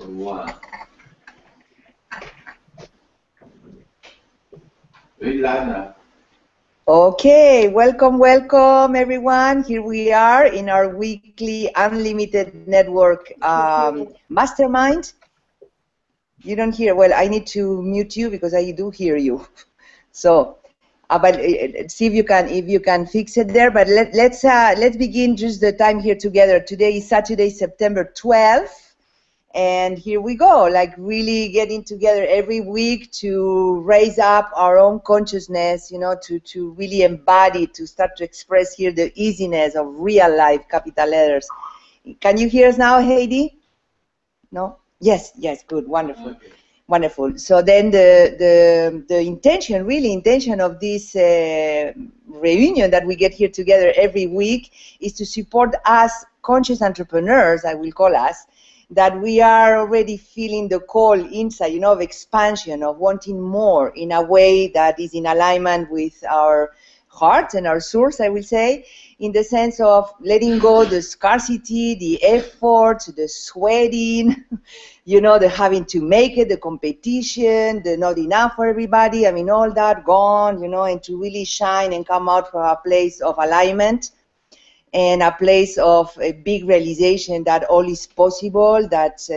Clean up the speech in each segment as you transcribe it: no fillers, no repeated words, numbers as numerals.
Voilà. Very live now. Okay, welcome everyone. Here we are in our weekly Unlimited Network Mastermind. You don't hear, well, I need to mute you because I do hear you. So, but see if you can fix it there. But let's begin just the time here together. Today is Saturday, September 12th. And here we go, like really getting together every week to raise up our own consciousness, you know, to really embody, to start to express here the easiness of real life, capital letters. Can you hear us now, Heidi? No? Yes, good, wonderful. Okay. Wonderful. So then the intention of this reunion that we get here together every week is to support us conscious entrepreneurs, I will call us, that we are already feeling the call inside, you know, of expansion, of wanting more in a way that is in alignment with our heart and our source, I will say, in the sense of letting go the scarcity, the effort, the sweating, you know, the having to make it, the competition, the not enough for everybody. I mean, all that gone, you know, and to really shine and come out from a place of alignment and a place of a big realization that all is possible, that,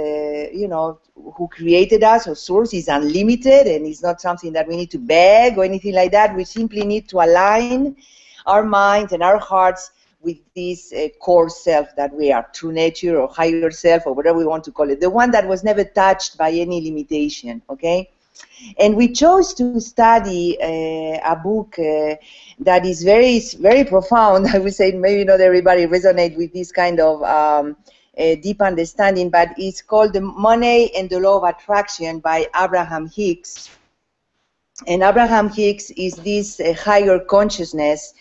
you know, who created us, or source, is unlimited, and it's not something that we need to beg or anything like that. We simply need to align our minds and our hearts with this core self that we are, true nature or higher self or whatever we want to call it, the one that was never touched by any limitation, okay? And we chose to study a book that is very profound. I would say maybe not everybody resonate with this kind of deep understanding, but it's called The Money and the Law of Attraction by Abraham Hicks. And Abraham Hicks is this higher consciousness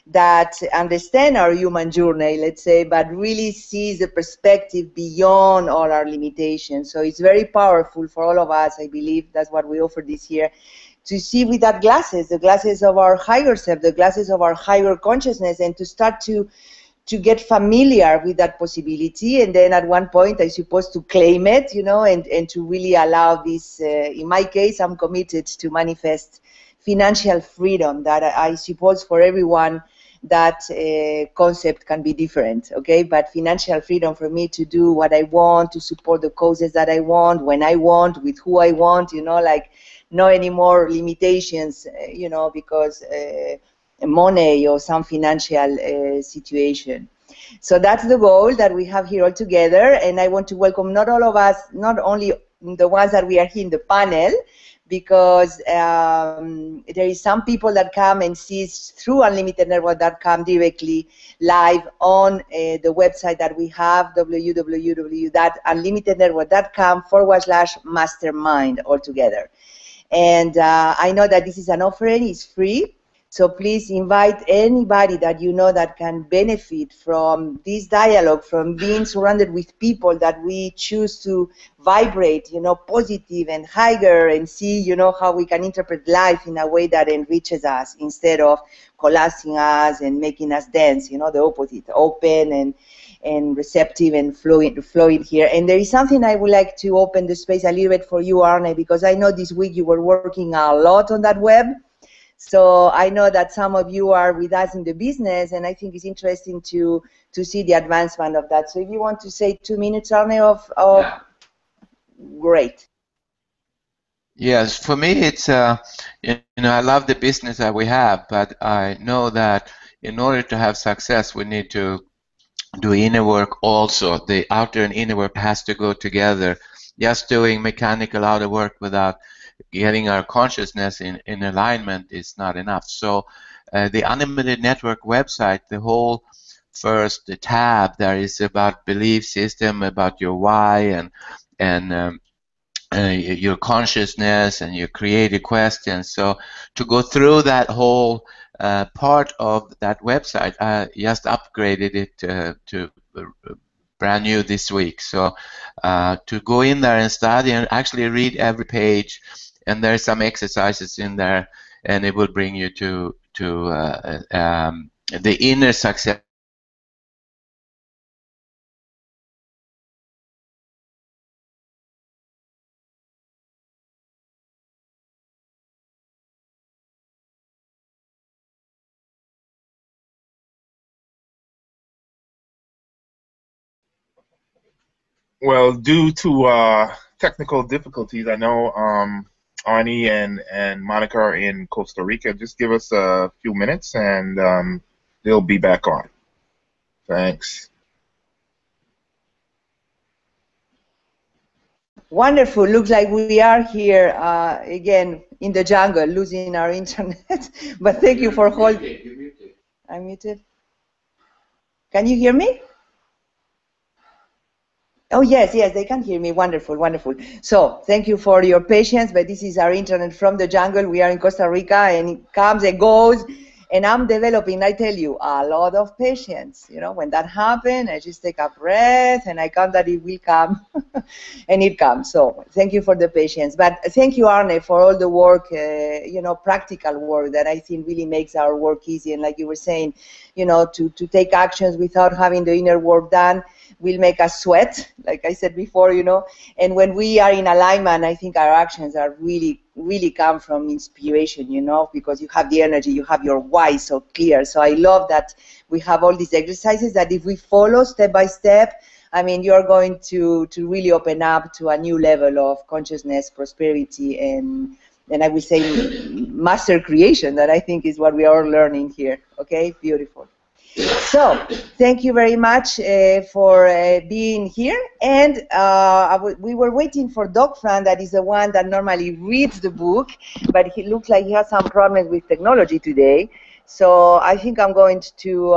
that understand our human journey, let's say, but really sees the perspective beyond all our limitations. So it's very powerful for all of us, I believe. That's what we offer this year, to see with that glasses, the glasses of our higher self, the glasses of our higher consciousness, and to start to get familiar with that possibility. And then at one point, I suppose, to claim it, you know, and to really allow this, in my case, I'm committed to manifest financial freedom, that I suppose for everyone that concept can be different, okay? But financial freedom for me to do what I want, to support the causes that I want, when I want, with who I want, you know, like no any more limitations, you know, because money or some financial situation. So that's the goal that we have here all together, and I want to welcome not all of us, not only the ones that we are here in the panel, because there is some people that come and see through unlimitednetwork.com directly live on the website that we have, www.unlimitednetwork.com/mastermind altogether. And I know that this is an offering, it's free. So please invite anybody that you know that can benefit from this dialogue, from being surrounded with people that we choose to vibrate, you know, positive and higher, and see, you know, how we can interpret life in a way that enriches us instead of collapsing us and making us dense, you know, the opposite, open and receptive and flowing here. And there is something I would like to open the space a little bit for you, Arne, because I know this week you were working a lot on that web. So I know that some of you are with us in the business, and I think it's interesting to see the advancement of that. So if you want to say 2 minutes, Arne, of yeah. Great. Yes, for me it's you know, I love the business that we have, but I know that in order to have success we need to do inner work also. The outer and inner work has to go together. Just doing mechanical outer work without getting our consciousness in alignment is not enough. So the Unlimited Network website, the whole first tab there is about belief system, about your why and your consciousness and your creative questions. So to go through that whole part of that website, I just upgraded it to brand new this week. So to go in there and study and actually read every page, and there's some exercises in there, and it will bring you to the inner success Well, due to technical difficulties, I know Arnie and Monica are in Costa Rica. Just give us a few minutes, and they'll be back on. Thanks. Wonderful. Looks like we are here again in the jungle, losing our internet. But thank you for holding. You're muted. I'm muted. Can you hear me? Oh, yes, yes, they can hear me. Wonderful, wonderful. So thank you for your patience, but this is our internet from the jungle. We are in Costa Rica, and it comes and goes, and I'm developing, I tell you, a lot of patience. You know, when that happens, I just take a breath, and I count that it will come, and it comes. So thank you for the patience. But thank you, Arne, for all the work, you know, practical work that I think really makes our work easy. And like you were saying, you know, to take actions without having the inner work done will make us sweat, like I said before, you know. And when we are in alignment, I think our actions are really come from inspiration, you know, because you have the energy, you have your why so clear. So I love that we have all these exercises that if we follow step by step, I mean, you're going to really open up to a new level of consciousness, prosperity, and I will say master creation, that I think is what we are learning here. Okay, beautiful. So thank you very much for being here. And we were waiting for Doc Fran, that is the one that normally reads the book, but he looks like he has some problems with technology today. So I think I'm going to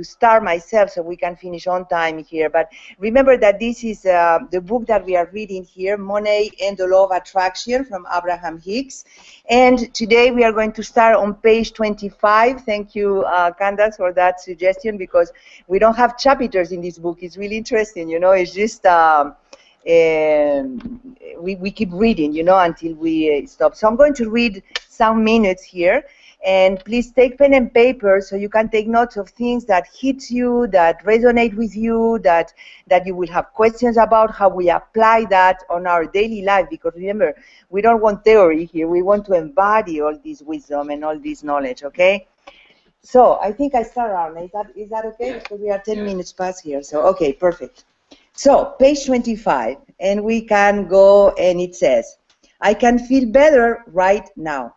start myself so we can finish on time here. But remember that this is the book that we are reading here, Money and the Law of Attraction, from Abraham Hicks. And today we are going to start on page 25. Thank you, Candace, for that suggestion, because we don't have chapters in this book. It's really interesting, you know. It's just we keep reading, you know, until we stop. So I'm going to read some minutes here. And please take pen and paper so you can take notes of things that hit you, that resonate with you, that you will have questions about how we apply that on our daily life. Because remember, we don't want theory here. We want to embody all this wisdom and all this knowledge, okay? So I think I start, Arne. Is that okay? Because we are 10 minutes past here. So, okay, perfect. So page 25, and we can go, and it says, I can feel better right now.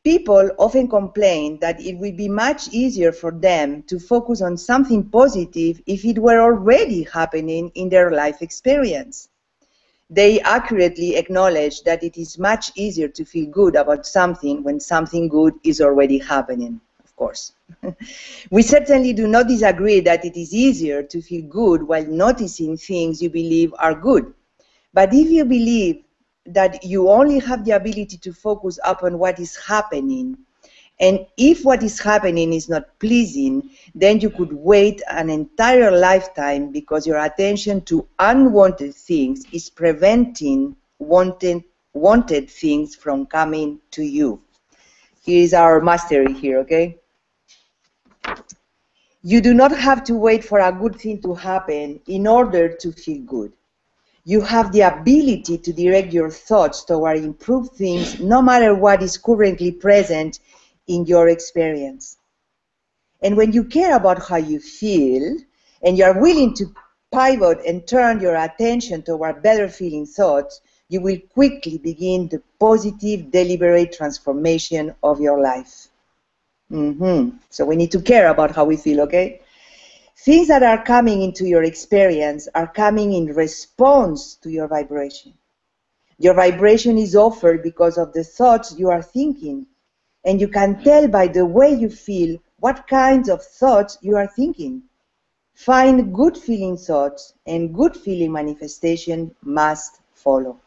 People often complain that it would be much easier for them to focus on something positive if it were already happening in their life experience. They accurately acknowledge that it is much easier to feel good about something when something good is already happening, of course. We certainly do not disagree that it is easier to feel good while noticing things you believe are good. But if you believe that you only have the ability to focus upon what is happening, and if what is happening is not pleasing, then you could wait an entire lifetime because your attention to unwanted things is preventing wanted things from coming to you. Here is our mastery here, okay? You do not have to wait for a good thing to happen in order to feel good. You have the ability to direct your thoughts toward improved things no matter what is currently present in your experience. And when you care about how you feel, and you are willing to pivot and turn your attention toward better feeling thoughts, you will quickly begin the positive, deliberate transformation of your life. So we need to care about how we feel, okay? Things that are coming into your experience are coming in response to your vibration. Your vibration is offered because of the thoughts you are thinking, and you can tell by the way you feel what kinds of thoughts you are thinking. Find good feeling thoughts, and good feeling manifestation must follow.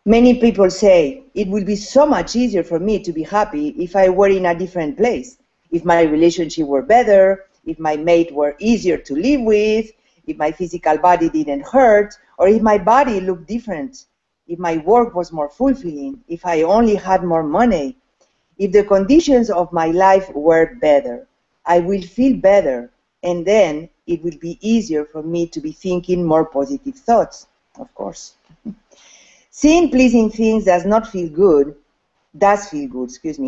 Many people say, it would be so much easier for me to be happy if I were in a different place, if my relationship were better, if my mate were easier to live with, if my physical body didn't hurt, or if my body looked different, if my work was more fulfilling, if I only had more money, if the conditions of my life were better, I will feel better, and then it will be easier for me to be thinking more positive thoughts, of course. Seeing pleasing things does feel good.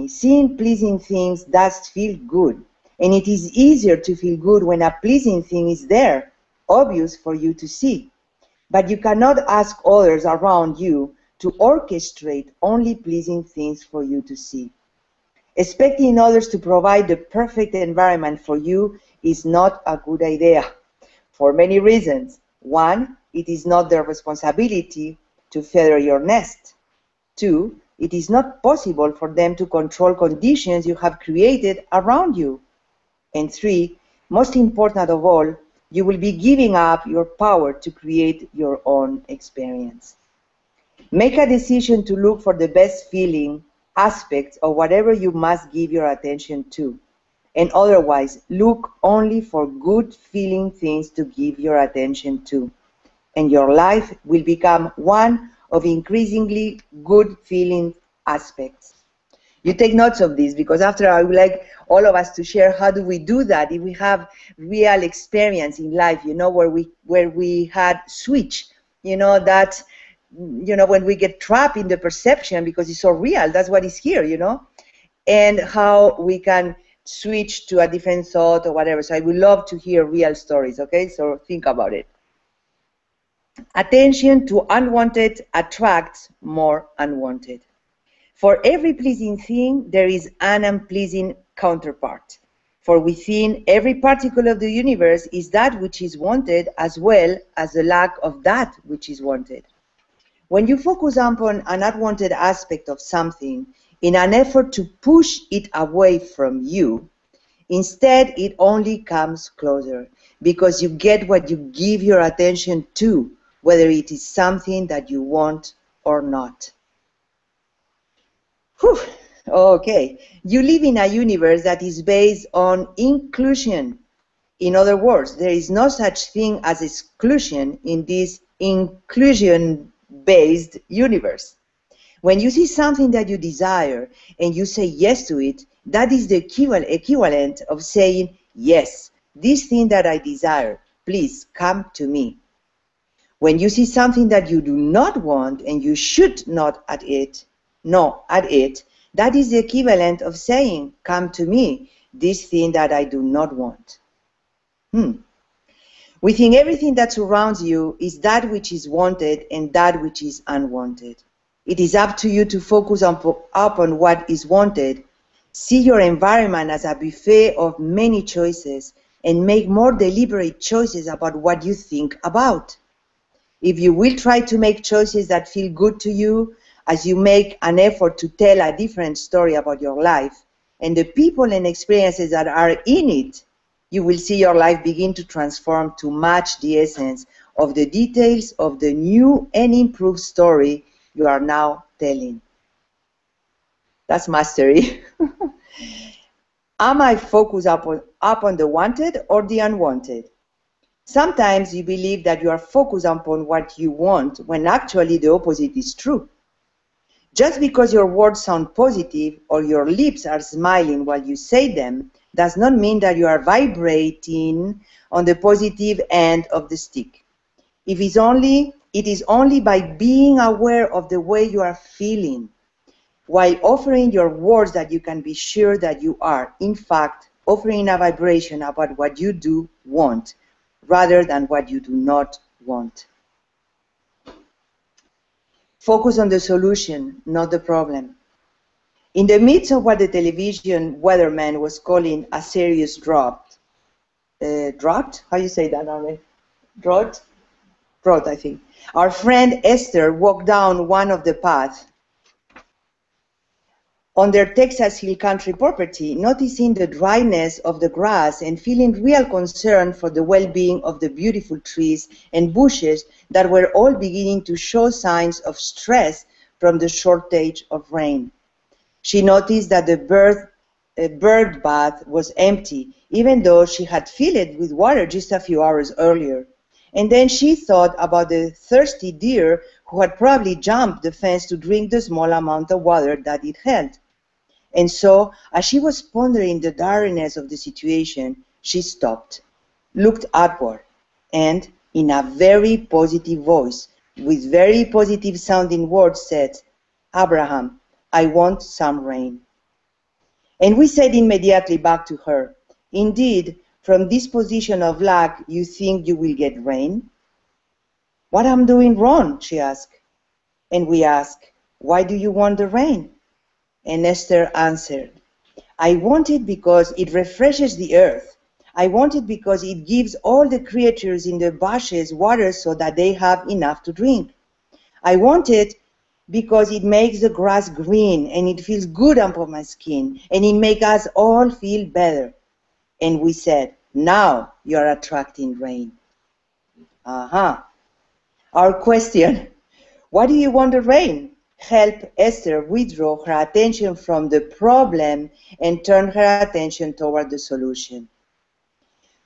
Seeing pleasing things does feel good. And it is easier to feel good when a pleasing thing is there. obvious for you to see. But you cannot ask others around you to orchestrate only pleasing things for you to see. Expecting others to provide the perfect environment for you is not a good idea for many reasons. One, it is not their responsibility to feather your nest. Two, it is not possible for them to control conditions you have created around you. And three, most important of all, you will be giving up your power to create your own experience. Make a decision to look for the best feeling aspects of whatever you must give your attention to. And otherwise, look only for good feeling things to give your attention to. And your life will become one of increasingly good feeling aspects. You take notes of this, because after I would like all of us to share how do we do that if we have real experience in life, where we had switch, that, when we get trapped in the perception because it's so real, that's what is here, and how we can switch to a different thought or whatever. So I would love to hear real stories, okay? So think about it. Attention to unwanted attracts more unwanted. For every pleasing thing, there is an unpleasing counterpart. For within every particle of the universe is that which is wanted as well as the lack of that which is wanted. When you focus upon an unwanted aspect of something in an effort to push it away from you, instead it only comes closer, because you get what you give your attention to, whether it is something that you want or not. Whew. Okay, you live in a universe that is based on inclusion. In other words, there is no such thing as exclusion in this inclusion-based universe. When you see something that you desire and you say yes to it, that is the equivalent of saying, yes, this thing that I desire, please come to me. When you see something that you do not want and you should not at it, that is the equivalent of saying, come to me, this thing that I do not want. Within everything that surrounds you is that which is wanted and that which is unwanted. It is up to you to focus upon what is wanted. See your environment as a buffet of many choices and make more deliberate choices about what you think about. If you will try to make choices that feel good to you, as you make an effort to tell a different story about your life and the people and experiences that are in it, you will see your life begin to transform to match the essence of the details of the new and improved story you are now telling. That's mastery. Am I focused upon the wanted or the unwanted? Sometimes you believe that you are focused upon what you want when actually the opposite is true. Just because your words sound positive or your lips are smiling while you say them does not mean that you are vibrating on the positive end of the stick. It is only by being aware of the way you are feeling while offering your words that you can be sure that you are, in fact, offering a vibration about what you do want rather than what you do not want. Focus on the solution, not the problem. In the midst of what the television weatherman was calling a serious drought, how you say that, Arne? Drought, I think. Our friend Esther walked down one of the paths on their Texas Hill Country property, noticing the dryness of the grass and feeling real concern for the well-being of the beautiful trees and bushes that were all beginning to show signs of stress from the shortage of rain. She noticed that the bird bath was empty, even though she had filled it with water just a few hours earlier. And then she thought about the thirsty deer who had probably jumped the fence to drink the small amount of water that it held. And so, as she was pondering the direness of the situation, she stopped, looked upward, and, in a very positive voice, with very positive sounding words, said, "Abraham, I want some rain." And we said immediately back to her, "Indeed, from this position of lack, you think you will get rain? What am I doing wrong? She asked. And we asked, why do you want the rain? And Esther answered, I want it because it refreshes the earth. I want it because it gives all the creatures in the bushes water so that they have enough to drink. I want it because it makes the grass green and it feels good upon my skin and it makes us all feel better. And we said, now you're attracting rain. Our question, why do you want the rain? Helped Esther withdraw her attention from the problem and turn her attention toward the solution.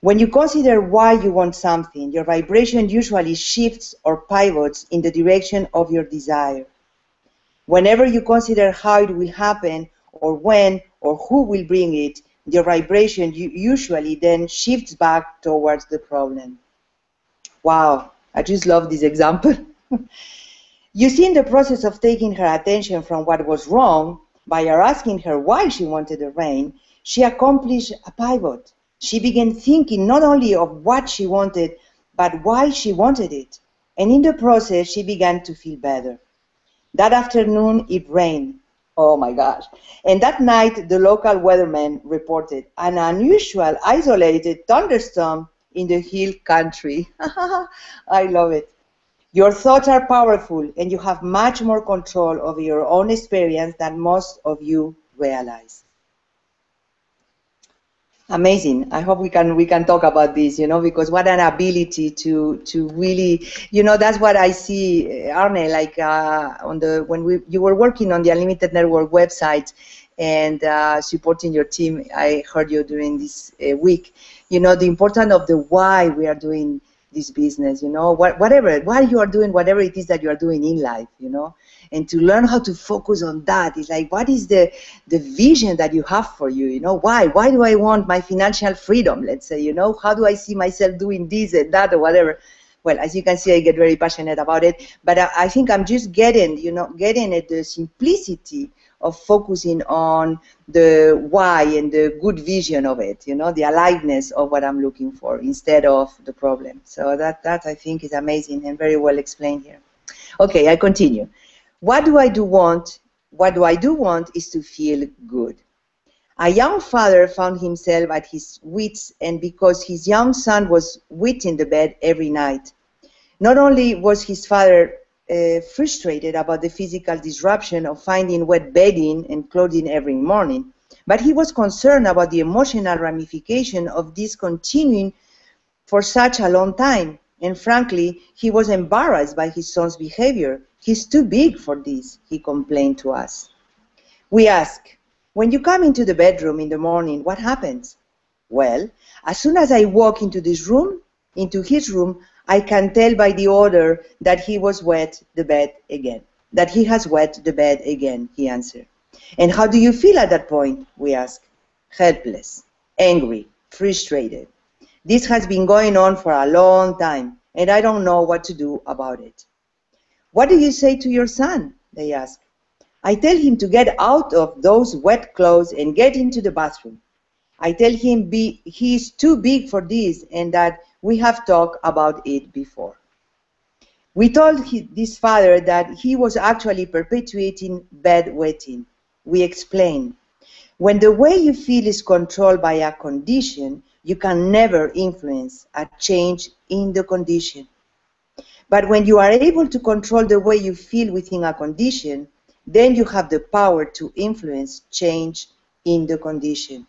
When you consider why you want something, your vibration usually shifts or pivots in the direction of your desire. Whenever you consider how it will happen, or when, or who will bring it, your vibration usually then shifts back towards the problem. Wow, I just love this example. You see, in the process of taking her attention from what was wrong, by her asking her why she wanted the rain, she accomplished a pivot. She began thinking not only of what she wanted, but why she wanted it. And in the process, she began to feel better. That afternoon, it rained. Oh my gosh. And that night, the local weatherman reported an unusual, isolated thunderstorm in the hill country. I love it. Your thoughts are powerful, and you have much more control over your own experience than most of you realize. Amazing. I hope we can talk about this, because what an ability to really, that's what I see, Arne, like when you were working on the Unlimited Network website and supporting your team. I heard you during this week. The importance of the why we are doing this business, why you are doing whatever it is that you are doing in life, and to learn how to focus on that. It's like, what is the vision that you have for you, why do I want my financial freedom, let's say, how do I see myself doing this and that or whatever. Well, as you can see, I get very passionate about it, but I think I'm just getting at the simplicity of focusing on the why and the good vision of it, the aliveness of what I'm looking for instead of the problem. So that I think is amazing and very well explained here. Okay, I continue. What do I do want? What do I do want is to feel good. A young father found himself at his wits' end because his young son was wet in the bed every night. Not only was his father frustrated about the physical disruption of finding wet bedding and clothing every morning, but he was concerned about the emotional ramification of this continuing for such a long time. And frankly, he was embarrassed by his son's behavior. He's too big for this, he complained to us. We asked, when you come into the bedroom in the morning, what happens? Well, as soon as I walk into his room, I can tell by the odor that he has wet the bed again, he answered. And how do you feel at that point? We asked. Helpless, angry, frustrated. This has been going on for a long time, and I don't know what to do about it. What do you say to your son? They asked. I tell him to get out of those wet clothes and get into the bathroom. I tell him he's too big for this and that we have talked about it before. We told this father that he was actually perpetuating bedwetting. We explained, when the way you feel is controlled by a condition, you can never influence a change in the condition. But when you are able to control the way you feel within a condition, then you have the power to influence change in the condition.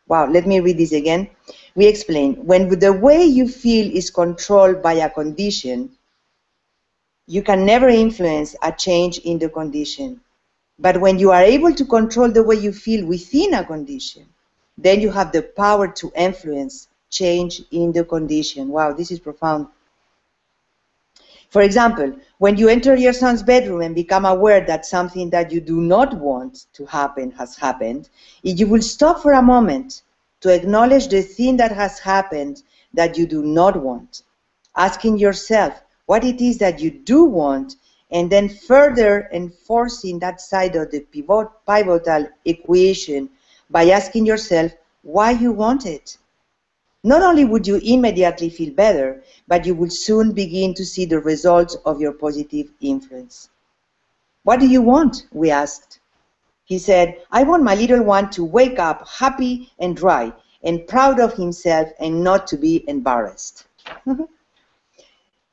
Wow, let me read this again. We explain, when the way you feel is controlled by a condition, you can never influence a change in the condition. But when you are able to control the way you feel within a condition, then you have the power to influence change in the condition. Wow, this is profound. For example, when you enter your son's bedroom and become aware that something that you do not want to happen has happened, if you will stop for a moment to acknowledge the thing that has happened that you do not want, asking yourself what it is that you do want, and then further enforcing that side of the pivotal equation by asking yourself why you want it. Not only would you immediately feel better, but you will soon begin to see the results of your positive influence. What do you want? We asked. He said, I want my little one to wake up happy and dry and proud of himself and not to be embarrassed.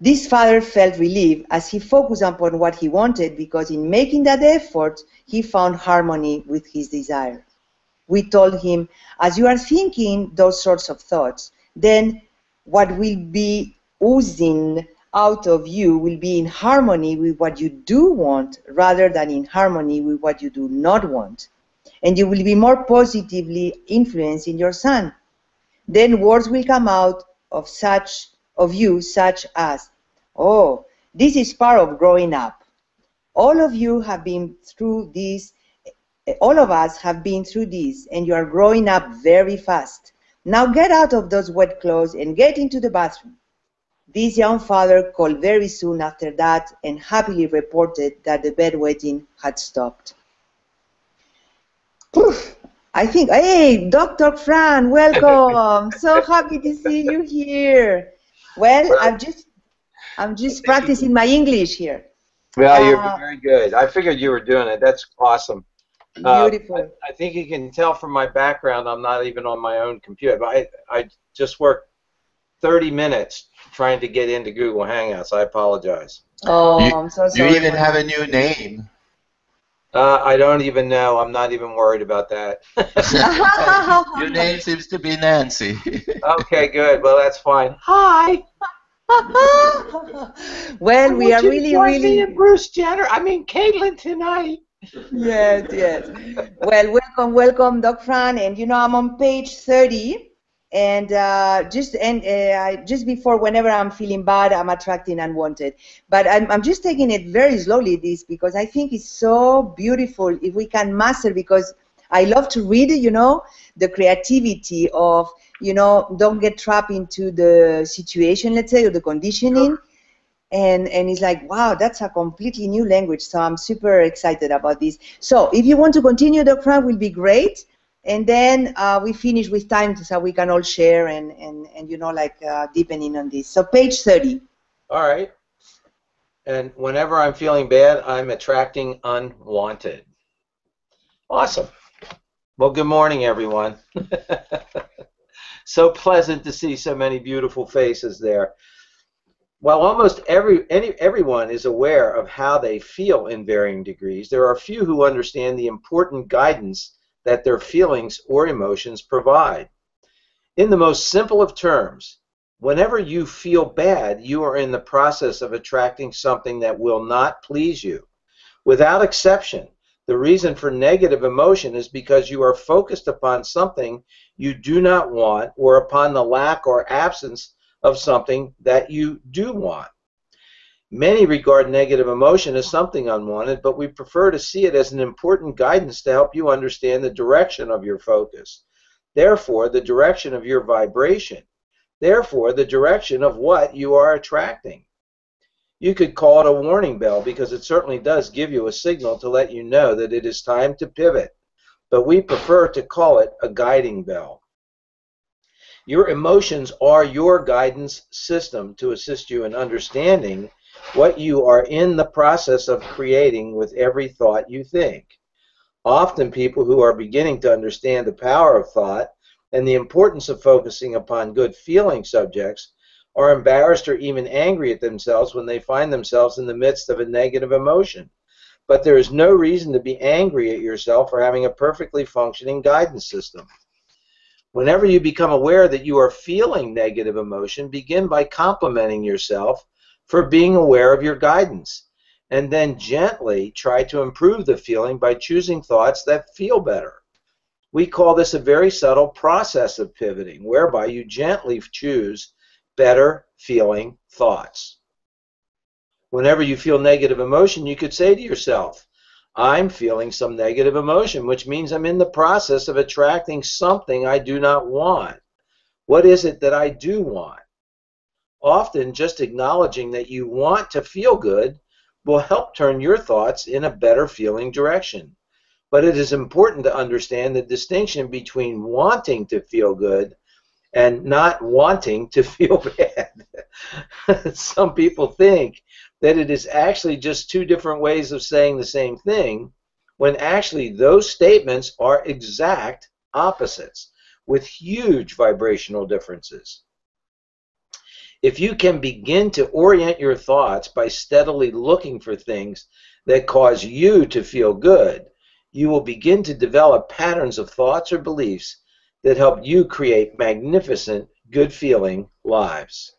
This father felt relief as he focused upon what he wanted, because in making that effort, he found harmony with his desire. We told him, as you are thinking those sorts of thoughts, then what will be oozing out of you will be in harmony with what you do want rather than in harmony with what you do not want. And you will be more positively influencing your son. Then words will come out of you such as, oh, this is part of growing up. All of you have been through this. All of us have been through this, and you are growing up very fast. Now get out of those wet clothes and get into the bathroom. This young father called very soon after that and happily reported that the bedwetting had stopped. Poof! I think, hey, Dr. Fran, welcome. So happy to see you here. Well, I'm just practicing my English here. Well, you're very good. I figured you were doing it. That's awesome. Beautiful. I think you can tell from my background I'm not even on my own computer. But I just worked 30 minutes trying to get into Google Hangouts. I apologize. Oh, I'm so sorry. You even have a new name. I don't even know. I'm not even worried about that. Your name seems to be Nancy. Okay, good. Well, that's fine. Hi. Well, we are really and Bruce Jenner. I mean, Caitlin tonight. Yes, yes. Well, welcome, Doc Fran. And you know, I'm on page 30, and just before, whenever I'm feeling bad, I'm attracting unwanted. But I'm just taking it very slowly, this, because I think it's so beautiful if we can master. Because I love to read, you know, the creativity of, you know, don't get trapped into the situation, let's say, or the conditioning. And it's like, wow, that's a completely new language. So I'm super excited about this. So if you want to continue, Dr. Frank, will be great. And then we finish with time so we can all share and you know, like deepening on this. So page 30. All right. And whenever I'm feeling bad, I'm attracting unwanted. Awesome. Well, good morning, everyone. So pleasant to see so many beautiful faces there. While almost everyone is aware of how they feel in varying degrees, there are few who understand the important guidance that their feelings or emotions provide. In the most simple of terms, whenever you feel bad, you are in the process of attracting something that will not please you. Without exception, the reason for negative emotion is because you are focused upon something you do not want, or upon the lack or absence of something that you do want. Many regard negative emotion as something unwanted, but we prefer to see it as an important guidance to help you understand the direction of your focus. Therefore, the direction of your vibration. Therefore, the direction of what you are attracting. You could call it a warning bell, because it certainly does give you a signal to let you know that it is time to pivot, but we prefer to call it a guiding bell. Your emotions are your guidance system to assist you in understanding what you are in the process of creating with every thought you think. Often people who are beginning to understand the power of thought and the importance of focusing upon good feeling subjects are embarrassed or even angry at themselves when they find themselves in the midst of a negative emotion. But there is no reason to be angry at yourself for having a perfectly functioning guidance system. Whenever you become aware that you are feeling negative emotion, begin by complimenting yourself for being aware of your guidance, and then gently try to improve the feeling by choosing thoughts that feel better. We call this a very subtle process of pivoting, whereby you gently choose better feeling thoughts. Whenever you feel negative emotion, you could say to yourself, I'm feeling some negative emotion, which means I'm in the process of attracting something I do not want. What is it that I do want? Often, just acknowledging that you want to feel good will help turn your thoughts in a better feeling direction. But it is important to understand the distinction between wanting to feel good and not wanting to feel bad. Some people think that it is actually just two different ways of saying the same thing, when actually those statements are exact opposites with huge vibrational differences. If you can begin to orient your thoughts by steadily looking for things that cause you to feel good, you will begin to develop patterns of thoughts or beliefs that help you create magnificent, good-feeling lives.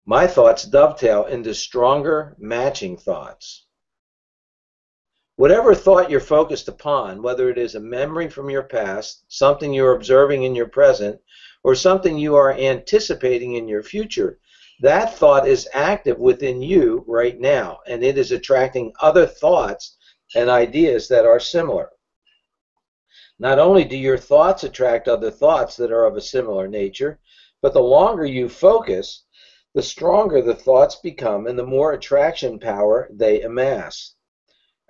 My thoughts dovetail into stronger, matching thoughts. Whatever thought you're focused upon, whether it is a memory from your past, something you're observing in your present, or something you are anticipating in your future, that thought is active within you right now, and it is attracting other thoughts and ideas that are similar. Not only do your thoughts attract other thoughts that are of a similar nature, but the longer you focus, the stronger the thoughts become and the more attraction power they amass.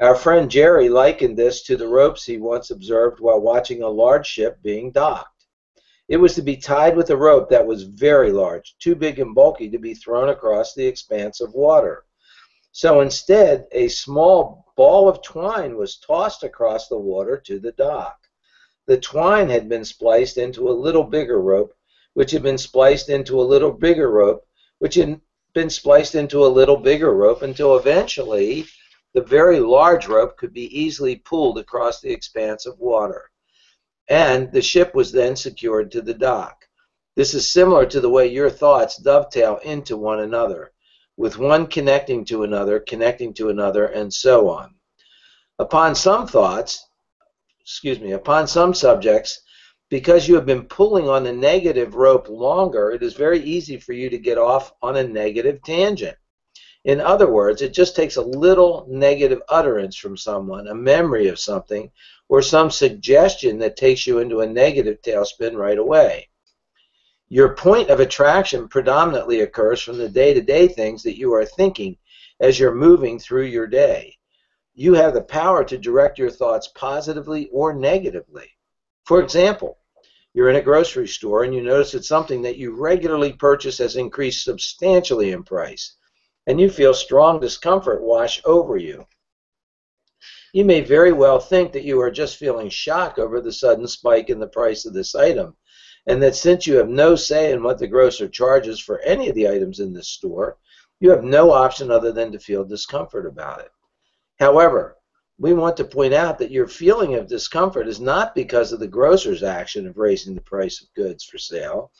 Our friend Jerry likened this to the ropes he once observed while watching a large ship being docked. It was to be tied with a rope that was very large, too big and bulky to be thrown across the expanse of water. So instead, a small ball of twine was tossed across the water to the dock. The twine had been spliced into a little bigger rope, which had been spliced into a little bigger rope, which had been spliced into a little bigger rope, until eventually the very large rope could be easily pulled across the expanse of water. And the ship was then secured to the dock. This is similar to the way your thoughts dovetail into one another, with one connecting to another, and so on. Upon some subjects, because you have been pulling on the negative rope longer, it is very easy for you to get off on a negative tangent. In other words, it just takes a little negative utterance from someone, a memory of something, or some suggestion that takes you into a negative tailspin right away. Your point of attraction predominantly occurs from the day-to-day things that you are thinking as you're moving through your day. You have the power to direct your thoughts positively or negatively. For example, you're in a grocery store and you notice that something that you regularly purchase has increased substantially in price, and you feel strong discomfort wash over you. You may very well think that you are just feeling shock over the sudden spike in the price of this item, and that since you have no say in what the grocer charges for any of the items in this store, you have no option other than to feel discomfort about it. However, we want to point out that your feeling of discomfort is not because of the grocer's action of raising the price of goods for sale,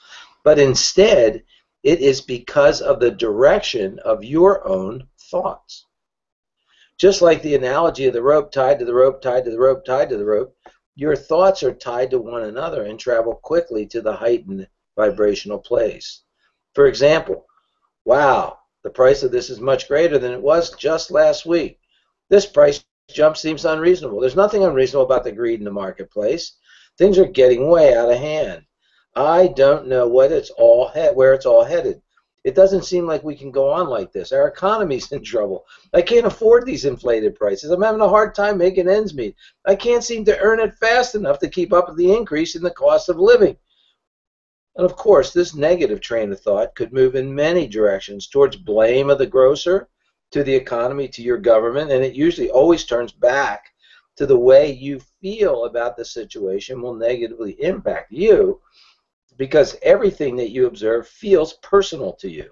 but instead it is because of the direction of your own thoughts. Just like the analogy of the rope tied to the rope, tied to the rope, tied to the rope, your thoughts are tied to one another and travel quickly to the heightened vibrational place. For example, wow, the price of this is much greater than it was just last week. This price jump seems unreasonable. There's nothing unreasonable about the greed in the marketplace. Things are getting way out of hand. I don't know where it's all headed. It doesn't seem like we can go on like this. Our economy's in trouble. I can't afford these inflated prices. I'm having a hard time making ends meet. I can't seem to earn it fast enough to keep up with the increase in the cost of living. And of course, this negative train of thought could move in many directions, towards blame of the grocer, to the economy, to your government, and it usually always turns back to the way you feel about the situation will negatively impact you, because everything that you observe feels personal to you.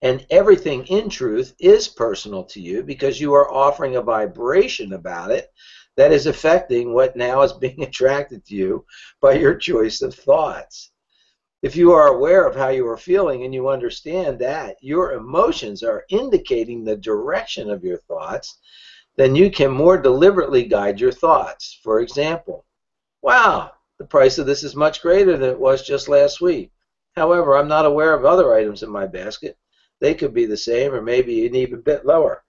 And everything in truth is personal to you because you are offering a vibration about it that is affecting what now is being attracted to you by your choice of thoughts. If you are aware of how you are feeling and you understand that your emotions are indicating the direction of your thoughts, then you can more deliberately guide your thoughts. For example, wow, the price of this is much greater than it was just last week. However, I'm not aware of other items in my basket. They could be the same or maybe an even bit lower.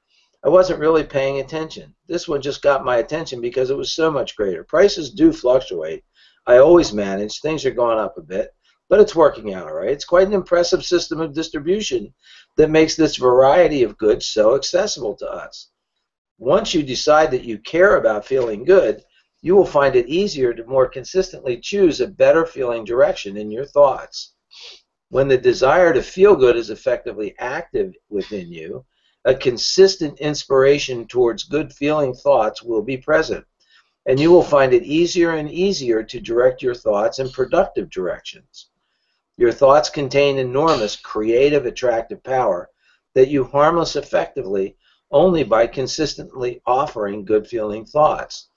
I wasn't really paying attention. This one just got my attention because it was so much greater. Prices do fluctuate. I always manage. Things are going up a bit, but it's working out all right. It's quite an impressive system of distribution that makes this variety of goods so accessible to us. Once you decide that you care about feeling good, You will find it easier to more consistently choose a better feeling direction in your thoughts. When the desire to feel good is effectively active within you, a consistent inspiration towards good feeling thoughts will be present, and you will find it easier and easier to direct your thoughts in productive directions. Your thoughts contain enormous creative, attractive power that you harness effectively only by consistently offering good feeling thoughts.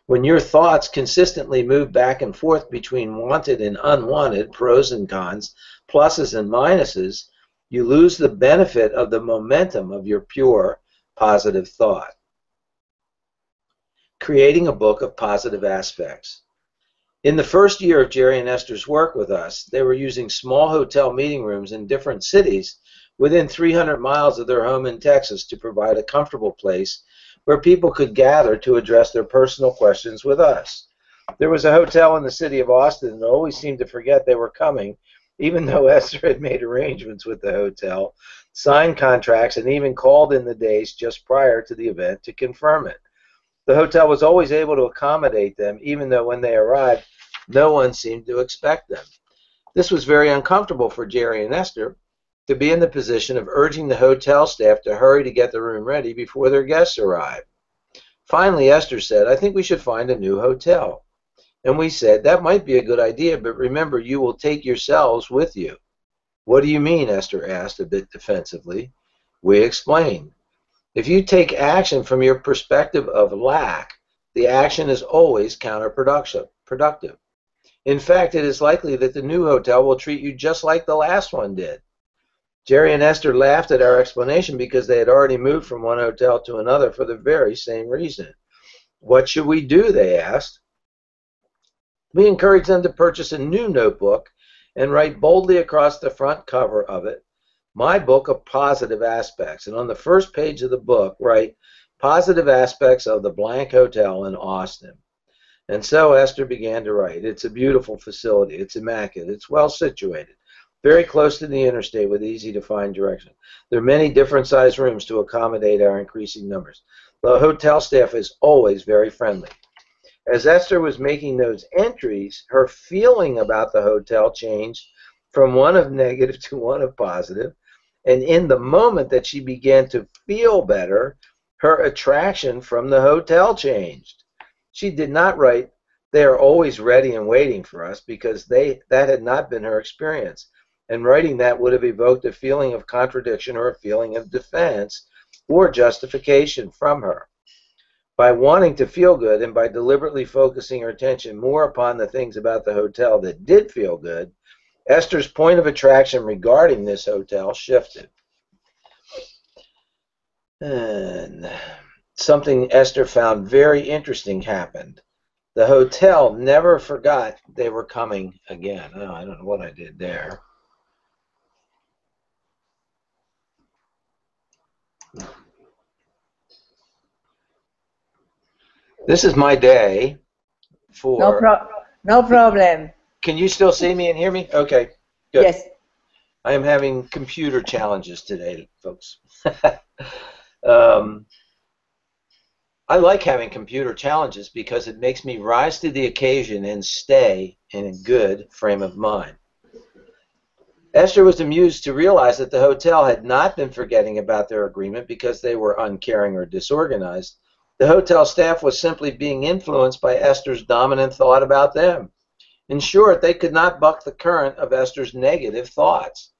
When your thoughts consistently move back and forth between wanted and unwanted, pros and cons, pluses and minuses, you lose the benefit of the momentum of your pure, positive thought. Creating a book of positive aspects. In the first year of Jerry and Esther's work with us, they were using small hotel meeting rooms in different cities within 300 miles of their home in Texas to provide a comfortable place where people could gather to address their personal questions with us. There was a hotel in the city of Austin that always seemed to forget they were coming, even though Esther had made arrangements with the hotel, signed contracts, and even called in the days just prior to the event to confirm it. The hotel was always able to accommodate them, even though when they arrived, no one seemed to expect them. This was very uncomfortable for Jerry and Esther, to be in the position of urging the hotel staff to hurry to get the room ready before their guests arrived. Finally, Esther said, "I think we should find a new hotel." And we said, "That might be a good idea, but remember, you will take yourselves with you." "What do you mean?" Esther asked, a bit defensively. We explained. If you take action from your perspective of lack, the action is always counterproductive. In fact, it is likely that the new hotel will treat you just like the last one did. Jerry and Esther laughed at our explanation because they had already moved from one hotel to another for the very same reason. "What should we do?" they asked. We encouraged them to purchase a new notebook and write boldly across the front cover of it, "My Book of Positive Aspects." And on the first page of the book, write, "Positive aspects of the blank hotel in Austin." And so Esther began to write. It's a beautiful facility. It's immaculate. It's well situated, very close to the interstate with easy-to-find direction. There are many different-sized rooms to accommodate our increasing numbers. The hotel staff is always very friendly. As Esther was making those entries, her feeling about the hotel changed from one of negative to one of positive, and in the moment that she began to feel better, her attraction from the hotel changed. She did not write, "They are always ready and waiting for us," because that had not been her experience. And writing that would have evoked a feeling of contradiction or a feeling of defense or justification from her. By wanting to feel good and by deliberately focusing her attention more upon the things about the hotel that did feel good, Esther's point of attraction regarding this hotel shifted. And something Esther found very interesting happened. The hotel never forgot they were coming again. Oh, I don't know what I did there. This is my day for... No problem. Can you still see me and hear me? Okay, good. Yes. I am having computer challenges today, folks. I like having computer challenges because it makes me rise to the occasion and stay in a good frame of mind. Esther was amused to realize that the hotel had not been forgetting about their agreement because they were uncaring or disorganized. The hotel staff was simply being influenced by Esther's dominant thought about them. In short, they could not buck the current of Esther's negative thoughts.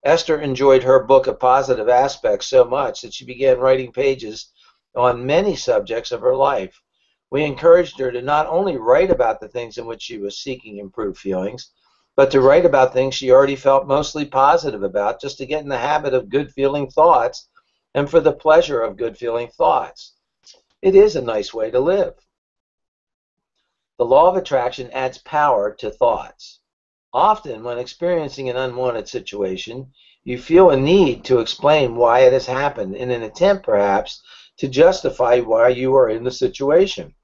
Esther enjoyed her book of positive aspects so much that she began writing pages on many subjects of her life. We encouraged her to not only write about the things in which she was seeking improved feelings, but to write about things she already felt mostly positive about, just to get in the habit of good-feeling thoughts and for the pleasure of good-feeling thoughts. It is a nice way to live. The law of attraction adds power to thoughts. Often, when experiencing an unwanted situation, you feel a need to explain why it has happened in an attempt, perhaps, to justify why you are in the situation.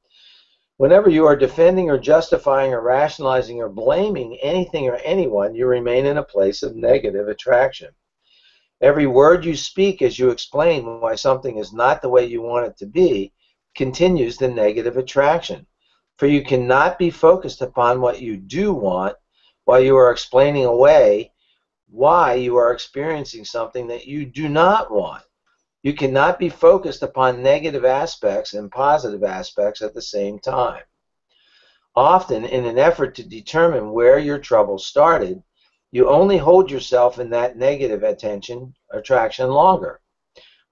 Whenever you are defending or justifying or rationalizing or blaming anything or anyone, you remain in a place of negative attraction. Every word you speak as you explain why something is not the way you want it to be continues the negative attraction. For you cannot be focused upon what you do want while you are explaining away why you are experiencing something that you do not want. You cannot be focused upon negative aspects and positive aspects at the same time. Often, in an effort to determine where your trouble started, you only hold yourself in that negative attraction longer.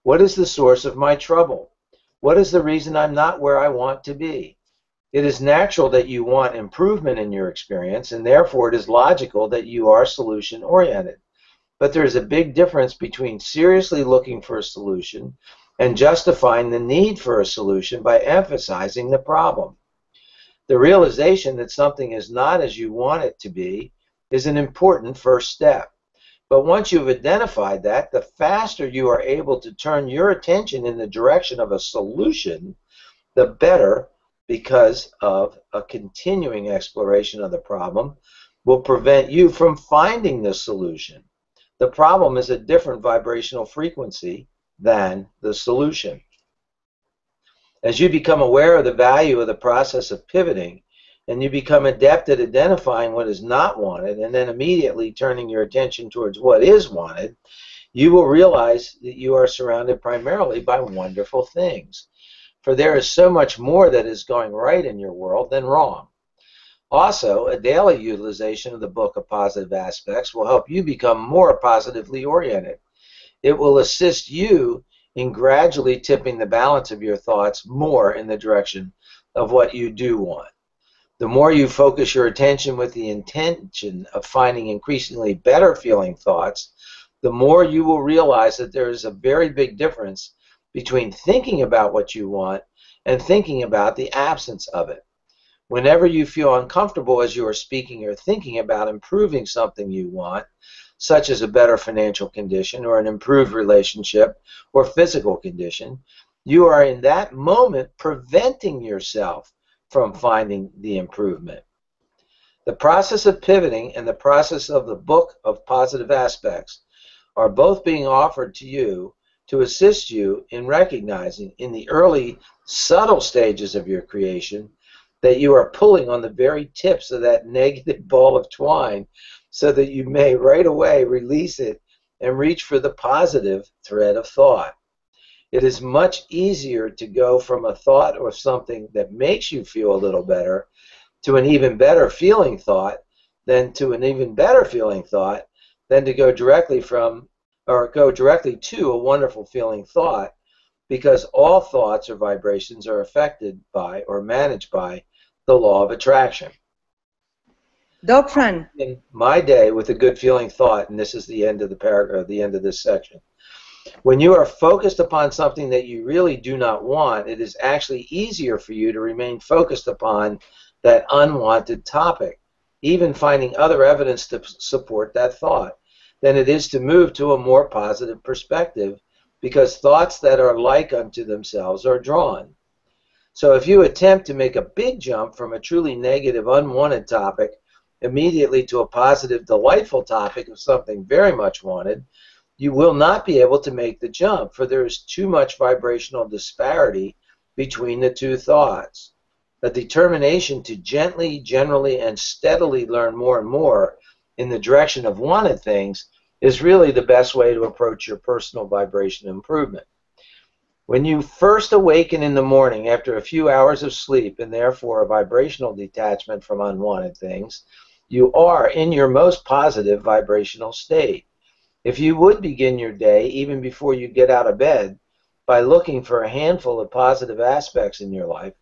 What is the source of my trouble? What is the reason I'm not where I want to be? It is natural that you want improvement in your experience, and therefore it is logical that you are solution-oriented. But there is a big difference between seriously looking for a solution and justifying the need for a solution by emphasizing the problem. The realization that something is not as you want it to be is an important first step. But once you've identified that, the faster you are able to turn your attention in the direction of a solution, the better, because of a continuing exploration of the problem will prevent you from finding the solution. The problem is a different vibrational frequency than the solution. As you become aware of the value of the process of pivoting, and you become adept at identifying what is not wanted and then immediately turning your attention towards what is wanted, you will realize that you are surrounded primarily by wonderful things. For there is so much more that is going right in your world than wrong. Also, a daily utilization of the Book of Positive Aspects will help you become more positively oriented. It will assist you in gradually tipping the balance of your thoughts more in the direction of what you do want. The more you focus your attention with the intention of finding increasingly better feeling thoughts, the more you will realize that there is a very big difference between thinking about what you want and thinking about the absence of it. Whenever you feel uncomfortable as you are speaking or thinking about improving something you want, such as a better financial condition or an improved relationship or physical condition, you are in that moment preventing yourself from finding the improvement. The process of pivoting and the process of the Book of Positive Aspects are both being offered to you to assist you in recognizing in the early subtle stages of your creation that you are pulling on the very tips of that negative ball of twine so that you may right away release it and reach for the positive thread of thought. It is much easier to go from a thought or something that makes you feel a little better to an even better feeling thought than to an even better feeling thought than to go directly to a wonderful feeling thought, because all thoughts or vibrations are affected by or managed by the law of attraction. Doc Fran. In my day with a good feeling thought, and this is the end of the paragraph, the end of this section. When you are focused upon something that you really do not want, it is actually easier for you to remain focused upon that unwanted topic, even finding other evidence to support that thought, than it is to move to a more positive perspective, because thoughts that are like unto themselves are drawn. So if you attempt to make a big jump from a truly negative, unwanted topic immediately to a positive, delightful topic of something very much wanted, you will not be able to make the jump, for there is too much vibrational disparity between the two thoughts. A determination to gently, generally, and steadily learn more and more in the direction of wanted things is really the best way to approach your personal vibration improvement. When you first awaken in the morning after a few hours of sleep, and therefore a vibrational detachment from unwanted things, you are in your most positive vibrational state. If you would begin your day, even before you get out of bed, by looking for a handful of positive aspects in your life,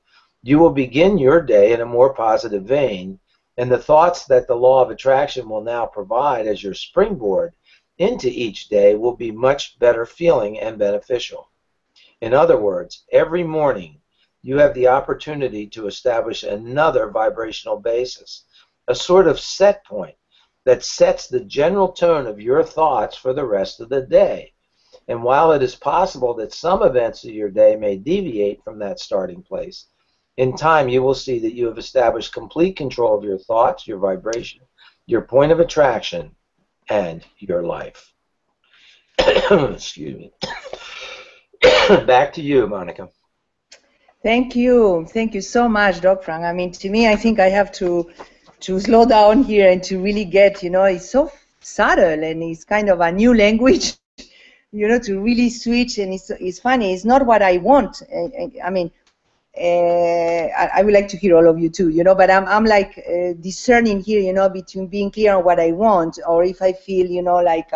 you will begin your day in a more positive vein, and the thoughts that the law of attraction will now provide as your springboard into each day will be much better feeling and beneficial. In other words, every morning you have the opportunity to establish another vibrational basis, a sort of set point that sets the general tone of your thoughts for the rest of the day. And while it is possible that some events of your day may deviate from that starting place, in time you will see that you have established complete control of your thoughts, your vibration, your point of attraction, and your life. Excuse me. Back to you, Monica. Thank you. Thank you so much, Doc Frank. I mean, to me, I think I have to slow down here and to really get, it's so subtle and it's kind of a new language, to really switch. And it's funny. It's not what I want. I mean, I would like to hear all of you too, but I'm like discerning here, between being clear on what I want, or if I feel, like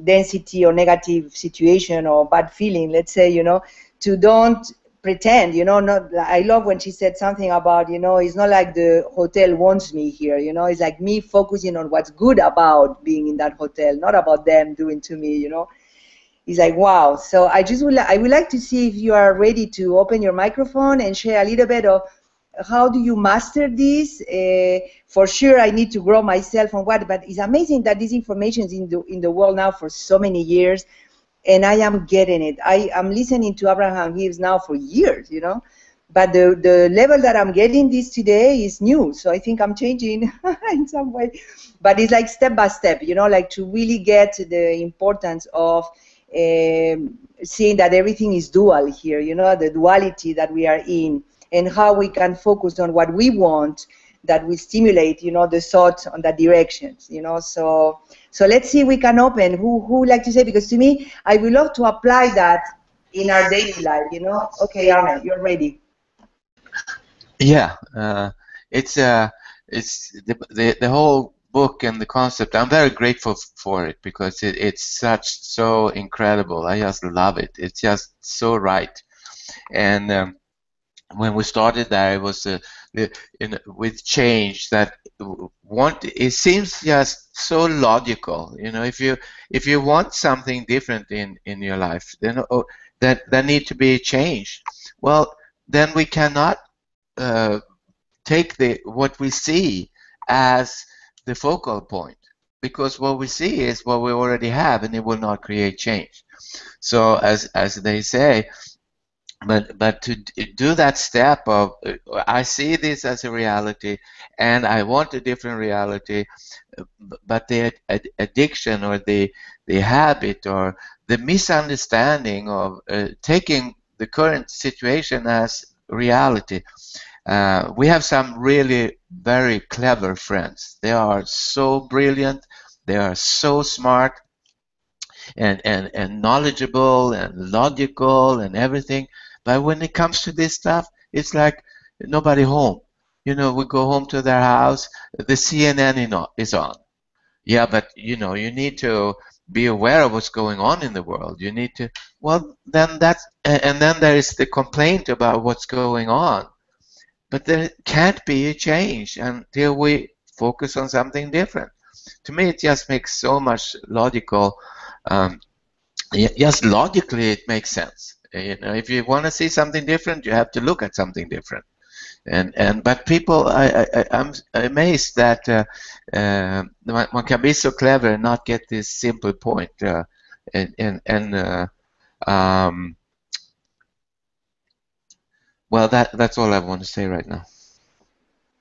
density or negative situation or bad feeling, let's say, to don't pretend, not. I love when she said something about, it's not like the hotel wants me here, it's like me focusing on what's good about being in that hotel, not about them doing to me, It's like, wow. So I would like to see if you are ready to open your microphone and share a little bit of how do you master this. For sure, I need to grow myself on what, but it's amazing that this information is in the world now for so many years, and I am getting it. I am listening to Abraham Hicks now for years, but the level that I'm getting this today is new. So I think I'm changing in some way, but it's like step by step, like to really get the importance of seeing that everything is dual here, the duality that we are in, and how we can focus on what we want that will stimulate, the thought on that directions, So let's see if we can open. Who would like to say? Because to me, I would love to apply that in our daily life, Okay, Arne, you're ready. Yeah, it's the whole book and the concept. I'm very grateful for it because it's so incredible. I just love it. It's just so right. And when we started there, it was with change that it seems just so logical. If you want something different in your life, then there need to be a change. Well, then we cannot take what we see as the focal point, because what we see is what we already have, and it will not create change. So as they say, but to do that step of I see this as a reality and I want a different reality, but the addiction or the habit or the misunderstanding of taking the current situation as reality. We have some really very clever friends. They are so brilliant, they are so smart and knowledgeable and logical and everything. But when it comes to this stuff, it's like nobody home. We go home to their house, the CNN is on. Yeah, but you need to be aware of what's going on in the world. You need to, well, then and then there is the complaint about what's going on. But there can't be a change until we focus on something different. To me, it just makes so much logical. Yes, logically it makes sense. If you want to see something different, you have to look at something different. But people, I'm amazed that one can be so clever and not get this simple point. Well, that's all I want to say right now.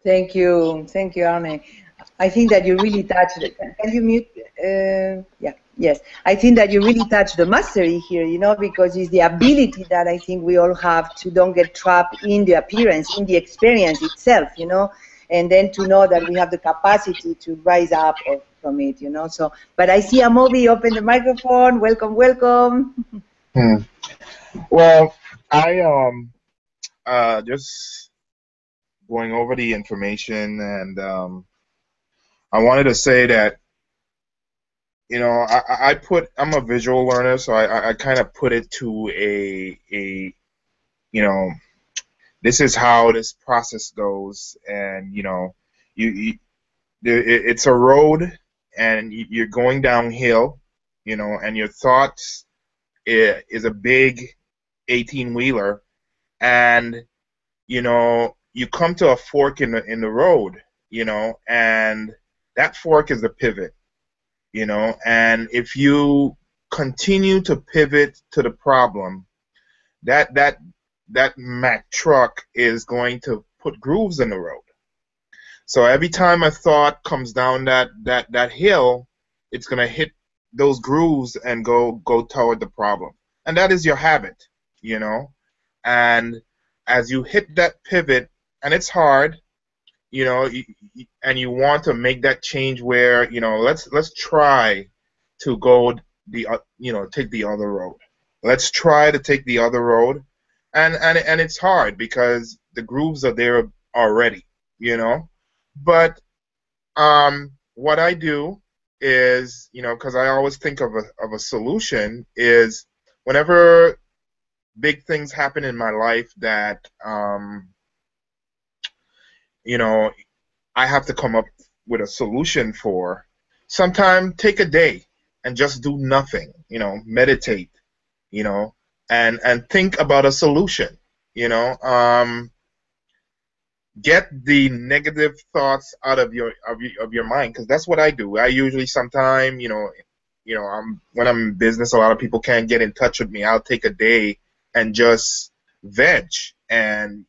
Thank you, Arne. I think that you really touched it. Can you mute? Yeah, yes. I think that you really touched the mastery here, because it's the ability that I think we all have to don't get trapped in the appearance, in the experience itself, and then to know that we have the capacity to rise up from it, So, but I see Amobi open the microphone. Welcome, welcome. Well, I just going over the information, and I wanted to say that, I'm a visual learner, so I kind of put it to this is how this process goes, and it's a road, and you're going downhill, and your thoughts is a big 18-wheeler, and you come to a fork in the road, and that fork is the pivot, and if you continue to pivot to the problem, that Mack truck is going to put grooves in the road. So every time a thought comes down that hill, it's going to hit those grooves and go toward the problem. And that is your habit, and as you hit that pivot, and it's hard, and you want to make that change where, let's try to go take the other road. Let's try to take the other road, and it's hard because the grooves are there already, But what I do is, because I always think of a solution, is whenever big things happen in my life that I have to come up with a solution for. Sometimes take a day and just do nothing, meditate, and think about a solution, you know. Get the negative thoughts out of your mind, because that's what I do. I usually sometime, when I'm in business, a lot of people can't get in touch with me. I'll take a day and just veg and,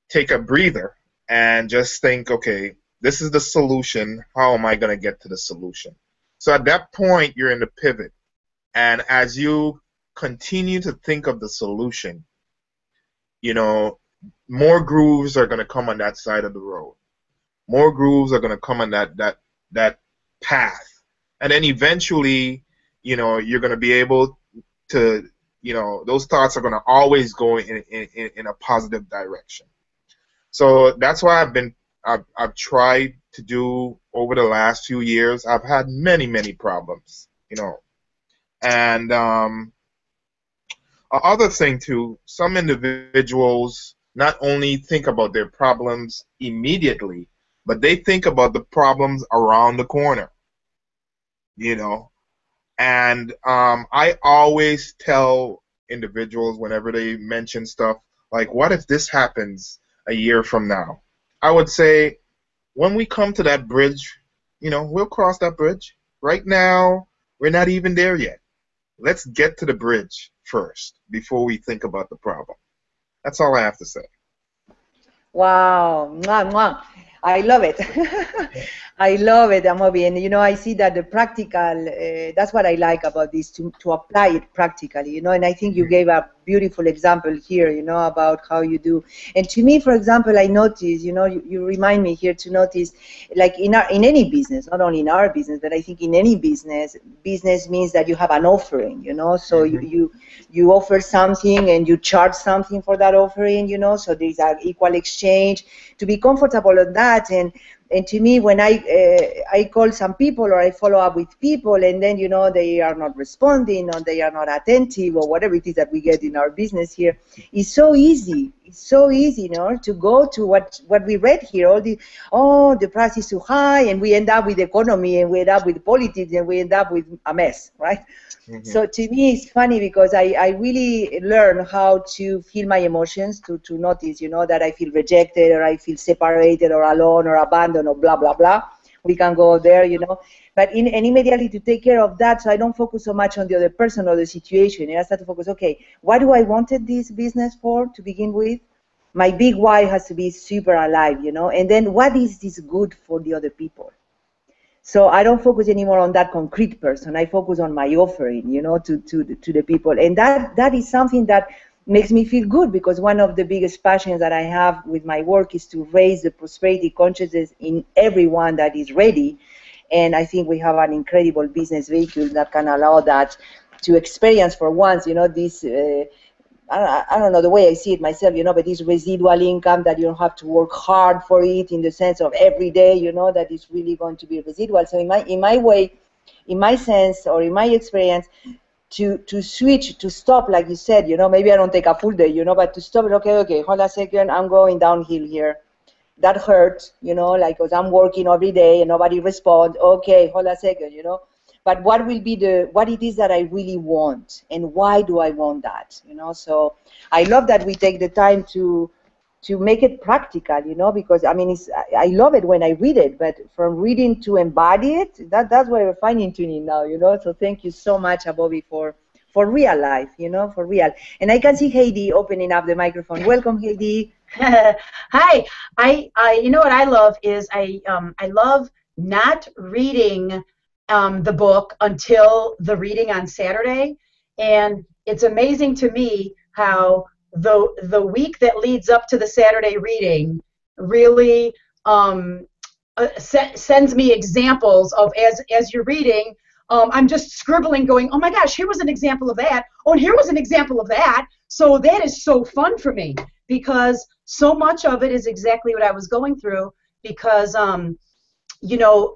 take a breather and just think, okay, this is the solution. How am I going to get to the solution? So at that point, you're in the pivot. And as you continue to think of the solution, more grooves are going to come on that side of the road. More grooves are going to come on that path. And then eventually, you're going to be able to, those thoughts are going to always go in a positive direction. So that's why I've tried to do over the last few years. I've had many problems, and other thing too, some individuals not only think about their problems immediately, but they think about the problems around the corner, And I always tell individuals whenever they mention stuff like, what if this happens a year from now? I would say, when we come to that bridge, we'll cross that bridge. Right now, we're not even there yet. Let's get to the bridge first before we think about the problem. That's all I have to say. Wow. Mwah, mwah. I love it. I love it, Amobi. And, I see that the practical, that's what I like about this, to apply it practically, And I think you gave a beautiful example here, about how you do. And to me, for example, I notice, you remind me here to notice, like in any business, not only in our business, but I think in any business means that you have an offering, So you offer something and you charge something for that offering, So there's an equal exchange. To be comfortable on that, and to me, when I call some people or I follow up with people, and then they are not responding or they are not attentive or whatever it is that we get in our business here, it's so easy. It's so easy, to go to what we read here. The price is too high, and we end up with economy, and we end up with politics, and we end up with a mess, right? Mm-hmm. So to me, it's funny because I really learn how to feel my emotions, to notice, that I feel rejected or I feel separated or alone or abandoned or blah, blah, blah. We can go there, But and immediately to take care of that, so I don't focus so much on the other person or the situation. And I start to focus, okay, what do I wanted this business for to begin with? My big why has to be super alive, And then what is this good for the other people? So I don't focus anymore on that concrete person. I focus on my offering, to the people. And that is something that makes me feel good, because one of the biggest passions that I have with my work is to raise the prosperity consciousness in everyone that is ready. And I think we have an incredible business vehicle that can allow that to experience for once, this, I don't know the way I see it myself, but this residual income that you don't have to work hard for it, in the sense of every day, that is really going to be residual. So in my way, in my sense, or in my experience, to switch, to stop, like you said, maybe I don't take a full day, but to stop it, okay, hold a second, I'm going downhill here. That hurts, like, because I'm working every day and nobody responds. Okay, hold a second, But what will be what it is that I really want, and why do I want that, So I love that we take the time to make it practical, because I mean, I love it when I read it, but from reading to embody it, that's why we're fine tuning now, So thank you so much, Abobi, for real life, for real. And I can see Heidi opening up the microphone. Welcome, Heidi. Hi. I what I love is I love not reading the book until the reading on Saturday, and it's amazing to me how the week that leads up to the Saturday reading really sends me examples of, as you're reading, I'm just scribbling going, oh my gosh, here was an example of that. Oh, and here was an example of that. So that is so fun for me, because so much of it is exactly what I was going through, because you know,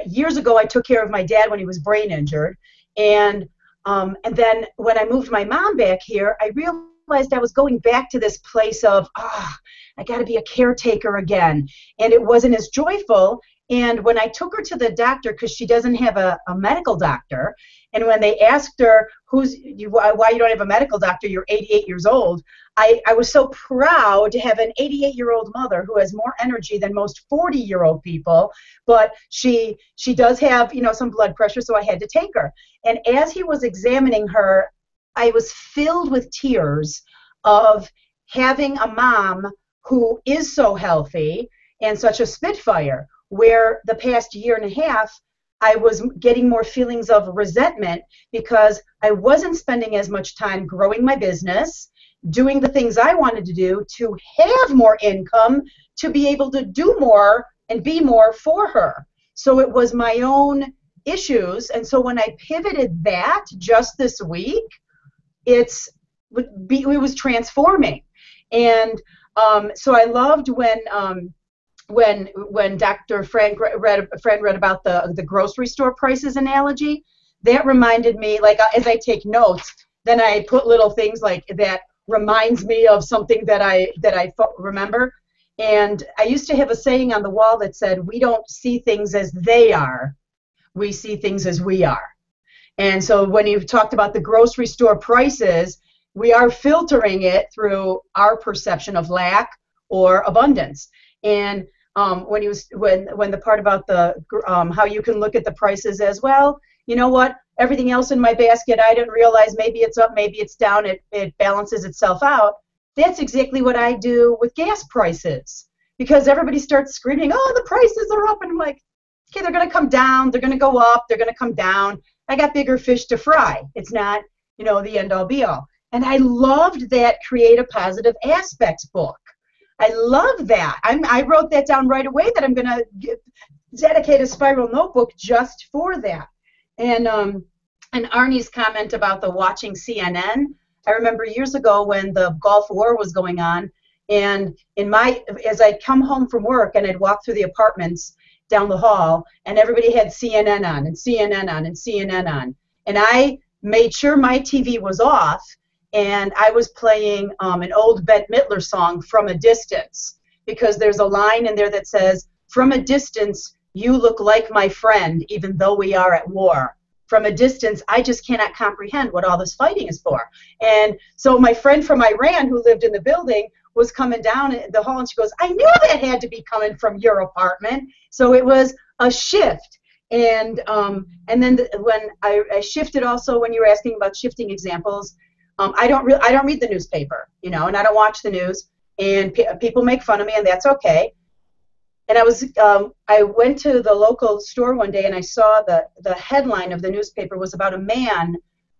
years ago I took care of my dad when he was brain injured, and then when I moved my mom back here, I realized I was going back to this place of, I got to be a caretaker again, and it wasn't as joyful. And when I took her to the doctor, because she doesn't have a medical doctor, and when they asked her, why you don't have a medical doctor, you're 88 years old, I was so proud to have an 88-year-old mother who has more energy than most 40-year-old people, but she does have, you know, some blood pressure, so I had to take her. And as he was examining her, I was filled with tears of having a mom who is so healthy and such a spitfire, where the past year and a half I was getting more feelings of resentment because I wasn't spending as much time growing my business, doing the things I wanted to do to have more income, to be able to do more and be more for her. So it was my own issues. And so when I pivoted that just this week, it was transforming. And so I loved when Dr. Frank read about the grocery store prices analogy. That reminded me, like, as I take notes, then I put little things like that reminds me of something that I remember. And I used to have a saying on the wall that said, we don't see things as they are, we see things as we are. And so when you talked about the grocery store prices, we are filtering it through our perception of lack or abundance. And when the part about the how you can look at the prices as well, you know what, everything else in my basket, I didn't realize, maybe it's up, maybe it's down, it balances itself out. That's exactly what I do with gas prices, because everybody starts screaming, oh, the prices are up, and I'm like, okay, they're going to come down, they're going to go up, they're going to come down. I got bigger fish to fry. It's not, you know, the end all be all. And I loved that Create a Positive Aspects book. I love that. I wrote that down right away, that I'm going to dedicate a spiral notebook just for that. And Arnie's comment about the watching CNN, I remember years ago when the Gulf War was going on, and as I'd come home from work and I'd walk through the apartments down the hall, and everybody had CNN on and CNN on and CNN on, and I made sure my TV was off, and I was playing an old Bette Midler song, From a Distance, because there's a line in there that says, from a distance, you look like my friend, even though we are at war. From a distance, I just cannot comprehend what all this fighting is for. And so my friend from Iran who lived in the building was coming down the hall, and she goes, I knew that had to be coming from your apartment. So it was a shift. And then when I shifted also, when you were asking about shifting examples, I don't read the newspaper, you know, and I don't watch the news, and people make fun of me, and that's okay. And I went to the local store one day, and I saw the headline of the newspaper was about a man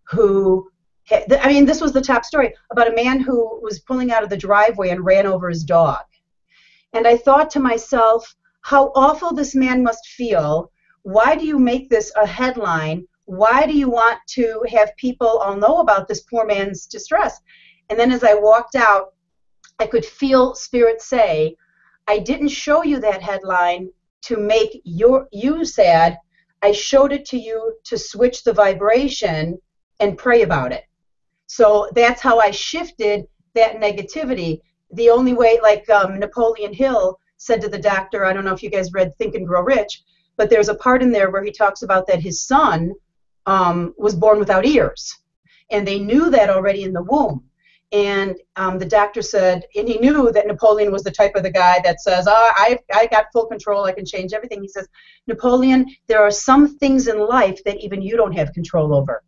who, this was the top story, about a man who was pulling out of the driveway and ran over his dog. And I thought to myself, how awful this man must feel. Why do you make this a headline? Why do you want to have people all know about this poor man's distress? And then as I walked out, I could feel Spirit say, I didn't show you that headline to make you sad. I showed it to you to switch the vibration and pray about it. So that's how I shifted that negativity. The only way, like Napoleon Hill said to the doctor, I don't know if you guys read Think and Grow Rich, but there's a part in there where he talks about that his son was born without ears. And they knew that already in the womb. And the doctor said, and he knew that Napoleon was the type of the guy that says, I got full control, I can change everything. He says, Napoleon, there are some things in life that even you don't have control over.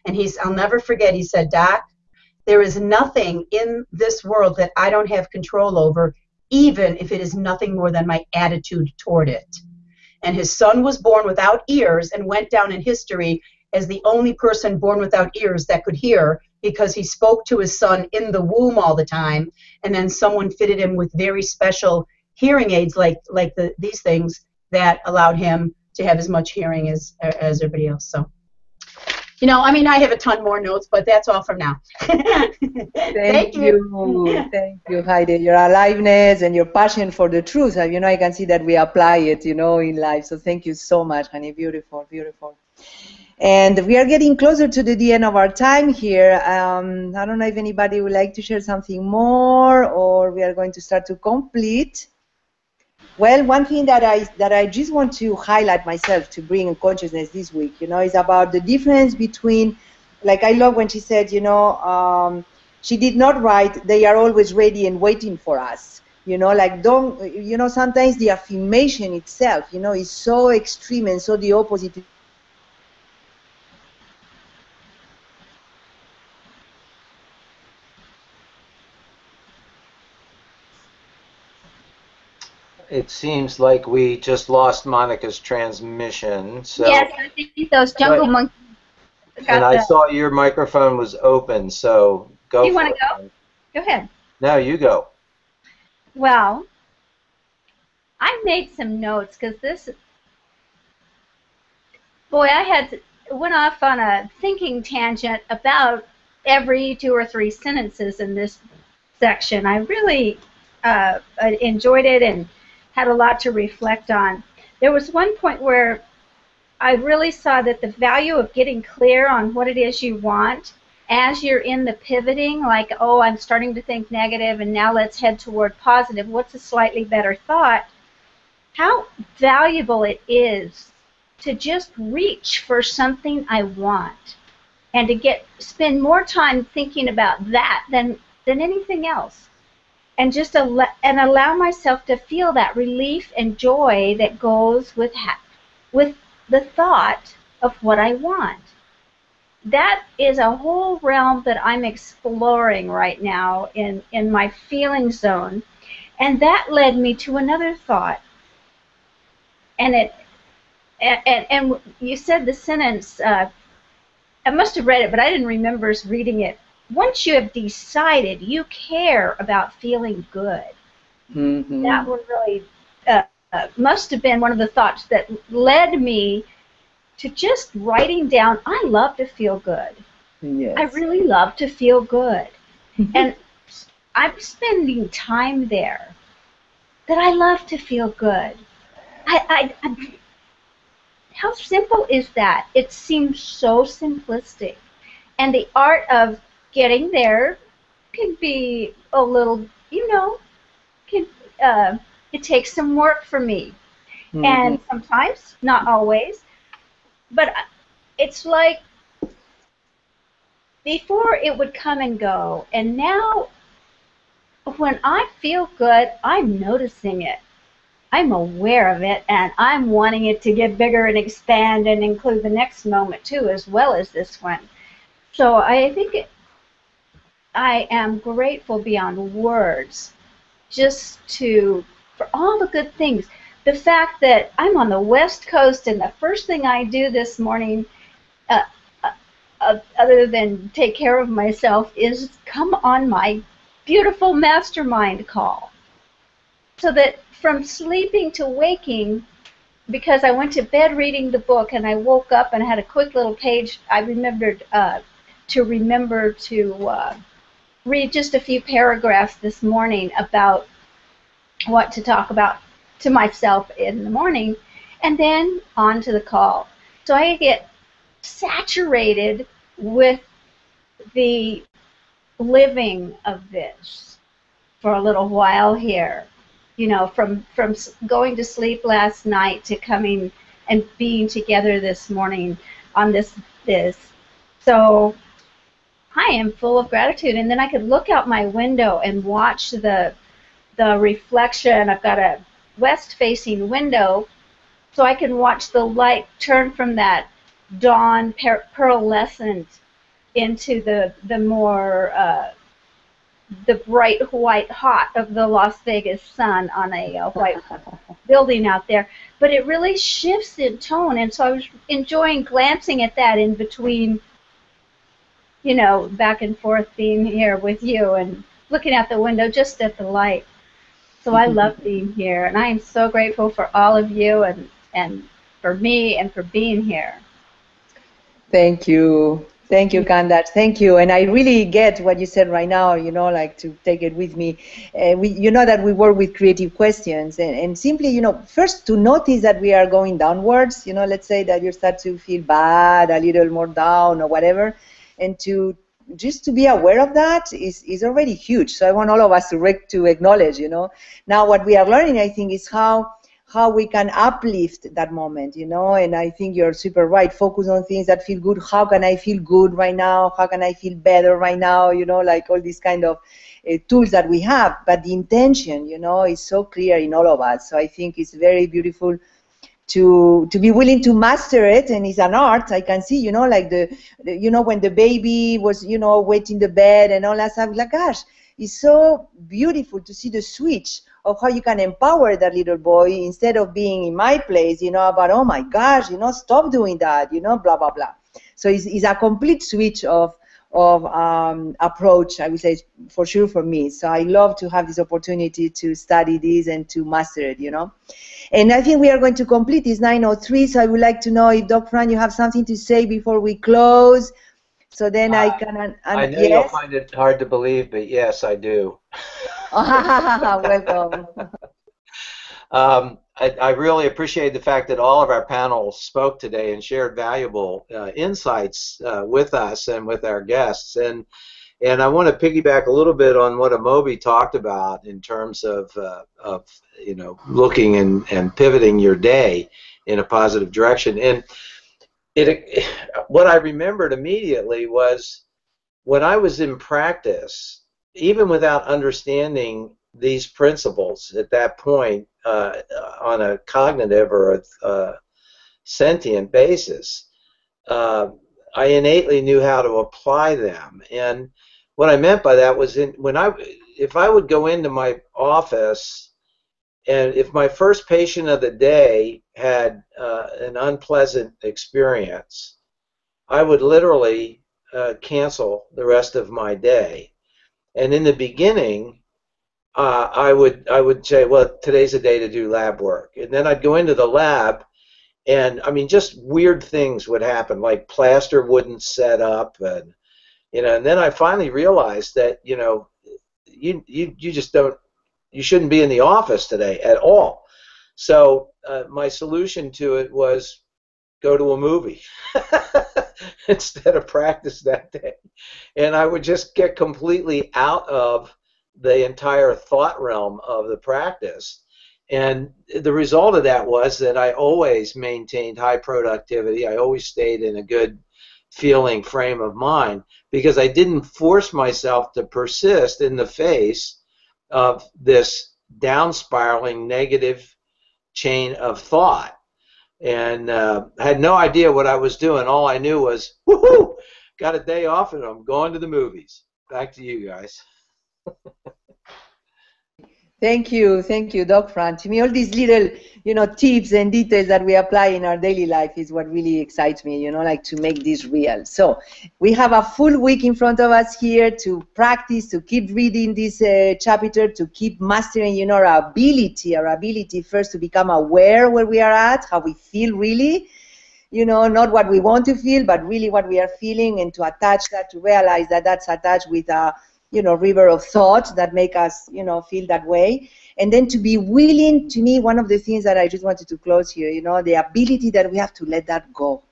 And I'll never forget, he said, Doc, there is nothing in this world that I don't have control over, even if it is nothing more than my attitude toward it. And his son was born without ears and went down in history as the only person born without ears that could hear, because he spoke to his son in the womb all the time, and then someone fitted him with very special hearing aids like these things that allowed him to have as much hearing as everybody else. So, you know, I mean, I have a ton more notes, but that's all from now. Thank you. Thank you, Heidi. Your aliveness and your passion for the truth. You know, I can see that we apply it, you know, in life. So thank you so much, honey. Beautiful, beautiful. And we are getting closer to the end of our time here. I don't know if anybody would like to share something more, or we are going to start to complete. Well, one thing that I just want to highlight myself to bring in consciousness this week, you know, is about the difference between, like I love when she said, you know, she did not write, they are always ready and waiting for us. You know, like don't, you know, sometimes the affirmation itself, you know, is so extreme and so the opposite. It seems like we just lost Monica's transmission. So, yes, I think those jungle monkeys got and I saw your microphone was open, so go. You want to go? Go ahead. No, you go. Well, I made some notes because this, boy, went off on a thinking tangent about every 2 or 3 sentences in this section. I really enjoyed it and had a lot to reflect on. There was one point where I really saw that the value of getting clear on what it is you want as you're in the pivoting, like, oh, I'm starting to think negative and now let's head toward positive. What's a slightly better thought? How valuable it is to just reach for something I want and to spend more time thinking about that than anything else. And just allow myself to feel that relief and joy that goes with the thought of what I want. That is a whole realm that I'm exploring right now in my feeling zone. And that led me to another thought. And you said the sentence, I must have read it, but I didn't remember reading it. Once you have decided you care about feeling good, that one really must have been one of the thoughts that led me to just writing down, I love to feel good. Yes. I really love to feel good. And I'm spending time there that I love to feel good. How simple is that? It seems so simplistic. And the art of getting there can be a little, you know, it takes some work for me. And sometimes, not always, but it's like before it would come and go, and now when I feel good, I'm noticing it. I'm aware of it, and I'm wanting it to get bigger and expand and include the next moment too, as well as this one. So I think I am grateful beyond words just for all the good things. The fact that I'm on the West Coast and the first thing I do this morning, other than take care of myself, is come on my beautiful mastermind call. So that from sleeping to waking, because I went to bed reading the book and I woke up and had a quick little page, I remembered to read just a few paragraphs this morning about what to talk about to myself in the morning, and then on to the call. So I get saturated with the living of this for a little while here. You know, from going to sleep last night to coming and being together this morning on this. So I am full of gratitude. And then I could look out my window and watch the reflection. I've got a west-facing window, so I can watch the light turn from that dawn pearlescent into the more the bright white hot of the Las Vegas sun on a white building out there. But it really shifts in tone, and so I was enjoying glancing at that in between you know, back and forth being here with you and looking out the window just at the light. So I love being here, and I am so grateful for all of you and for me and for being here. Thank you. Thank you, Candace. Thank you. And I really get what you said right now, you know, like to take it with me. You know that we work with creative questions and simply, you know, first to notice that we are going downwards, you know, let's say that you start to feel bad, a little more down or whatever, and to just to be aware of that is already huge. So I want all of us to acknowledge, you know. Now what we are learning, I think, is how we can uplift that moment, you know, and I think you're super right. Focus on things that feel good. How can I feel good right now? How can I feel better right now? You know, like all these kind of tools that we have, but the intention, you know, is so clear in all of us. So I think it's very beautiful to be willing to master it, and it's an art. I can see, you know, like the you know, when the baby was, you know, waiting the bed and all that stuff, like, gosh, it's so beautiful to see the switch of how you can empower that little boy instead of being in my place, you know, about, oh my gosh, you know, stop doing that, you know, blah, blah, blah. So it's a complete switch of approach, I would say, for sure for me. So I love to have this opportunity to study this and to master it, you know. And I think we are going to complete this 9:03, so I would like to know if, Dr. Fran, you have something to say before we close. So then I can... I know yes? you'll find it hard to believe, but yes, I do. Welcome. I really appreciate the fact that all of our panels spoke today and shared valuable insights with us and with our guests. And I want to piggyback a little bit on what Amobi talked about in terms of you know, looking and pivoting your day in a positive direction. And what I remembered immediately was when I was in practice, even without understanding these principles at that point on a cognitive or a sentient basis, I innately knew how to apply them. And what I meant by that was if I would go into my office and if my first patient of the day had an unpleasant experience, I would literally cancel the rest of my day. And in the beginning, I would say, well, today's a day to do lab work. And then I'd go into the lab, and I mean, just weird things would happen, like plaster wouldn't set up, and you know. And then I finally realized that, you know, you just don't, you shouldn't be in the office today at all. So my solution to it was go to a movie instead of practice that day. And I would just get completely out of the entire thought realm of the practice. And the result of that was that I always maintained high productivity. I always stayed in a good feeling frame of mind because I didn't force myself to persist in the face of this down spiraling negative chain of thought. And I had no idea what I was doing. All I knew was, woohoo, got a day off and I'm going to the movies. Back to you guys. Thank you, Doc Fran. To me, all these little, you know, tips and details that we apply in our daily life is what really excites me, you know, like to make this real. So we have a full week in front of us here to practice, to keep reading this chapter, to keep mastering, you know, our ability first to become aware where we are at, how we feel really, you know, not what we want to feel, but really what we are feeling, and to attach that, to realize that that's attached with a, you know, river of thought that make us, you know, feel that way. And then to be willing, to me, one of the things that I just wanted to close here, you know, the ability that we have to let that go.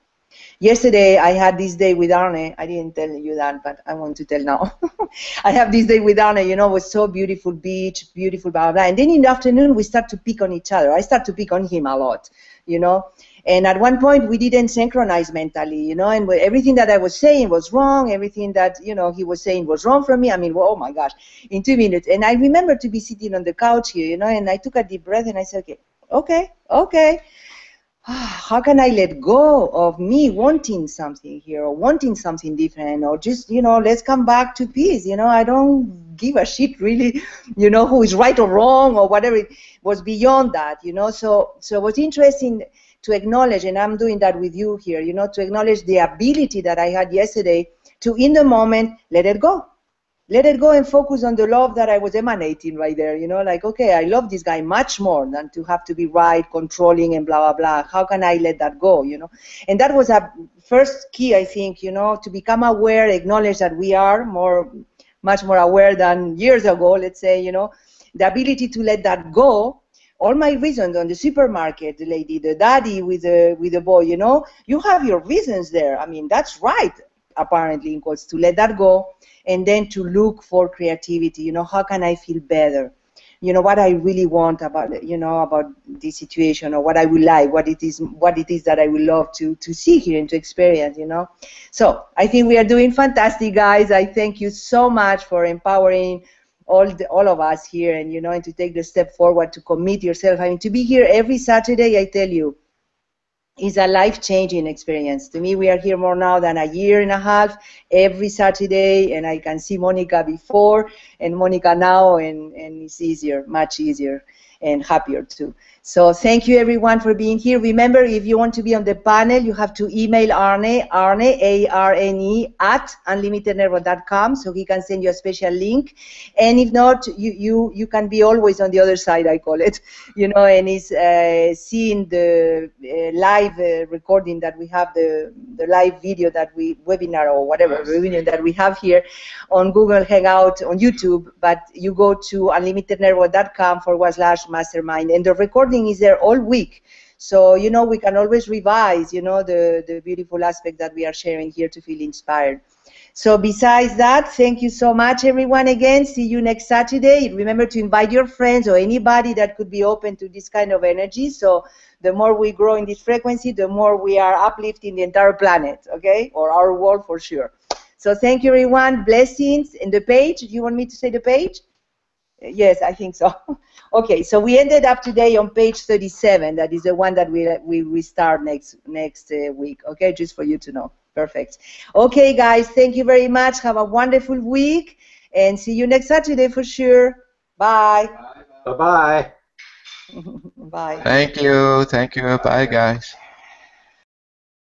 Yesterday, I had this day with Arne. I didn't tell you that, but I want to tell now. I have this day with Arne, you know, it was so beautiful beach, beautiful, blah, blah, blah. And then in the afternoon, we start to pick on each other. I start to pick on him a lot, you know. And at one point, we didn't synchronize mentally, you know, and everything that I was saying was wrong. Everything that, you know, he was saying was wrong for me. I mean, well, oh my gosh, in 2 minutes. And I remember to be sitting on the couch here, you know, and I took a deep breath and I said, okay. How can I let go of me wanting something here or wanting something different, or just, you know, let's come back to peace. You know, I don't give a shit really, you know, who is right or wrong or whatever. It was beyond that, you know. So what's interesting to acknowledge, and I'm doing that with you here, you know, to acknowledge the ability that I had yesterday to, in the moment, let it go. Let it go and focus on the love that I was emanating right there, you know, like, okay, I love this guy much more than to have to be right, controlling, and blah, blah, blah. How can I let that go, you know? And that was a first key, I think, you know, to become aware, acknowledge that we are much more aware than years ago, let's say, you know, the ability to let that go. All my reasons on the supermarket, the lady, the daddy with the boy, you know, you have your reasons there. I mean, that's right, apparently, in quotes, to let that go, and then to look for creativity. You know, how can I feel better? You know, what I really want about, you know, about this situation, or what I would like, what it is that I would love to see here and to experience, you know. So I think we are doing fantastic, guys. I thank you so much for empowering all of us here, and, you know, and to take the step forward, to commit yourself. I mean, to be here every Saturday, I tell you, is a life-changing experience. To me, we are here more now than a year and a half, every Saturday, and I can see Monica before and Monica now, and it's easier, much easier, and happier too. So thank you, everyone, for being here. Remember, if you want to be on the panel, you have to email Arne, A-R-N-E, at unlimitednetwork.com, so he can send you a special link. And if not, you can be always on the other side, I call it, you know, and it's seeing the live recording that we have, the live video that webinar or whatever reunion that we have here on Google Hangout, on YouTube, but you go to unlimitednetwork.com/mastermind, and the recording is there all week. So, you know, we can always revise, you know, the beautiful aspect that we are sharing here to feel inspired. So besides that, thank you so much, everyone, again. See you next Saturday. Remember to invite your friends or anybody that could be open to this kind of energy. So the more we grow in this frequency, the more we are uplifting the entire planet, okay? Or our world for sure. So thank you, everyone. Blessings. And the page, do you want me to say the page? Yes, I think so. Okay, so we ended up today on page 37. That is the one that we start next week, okay? Just for you to know. Perfect. Okay, guys, thank you very much. Have a wonderful week, and see you next Saturday for sure. Bye. Bye-bye. Bye. Thank you. Thank you. Bye, guys.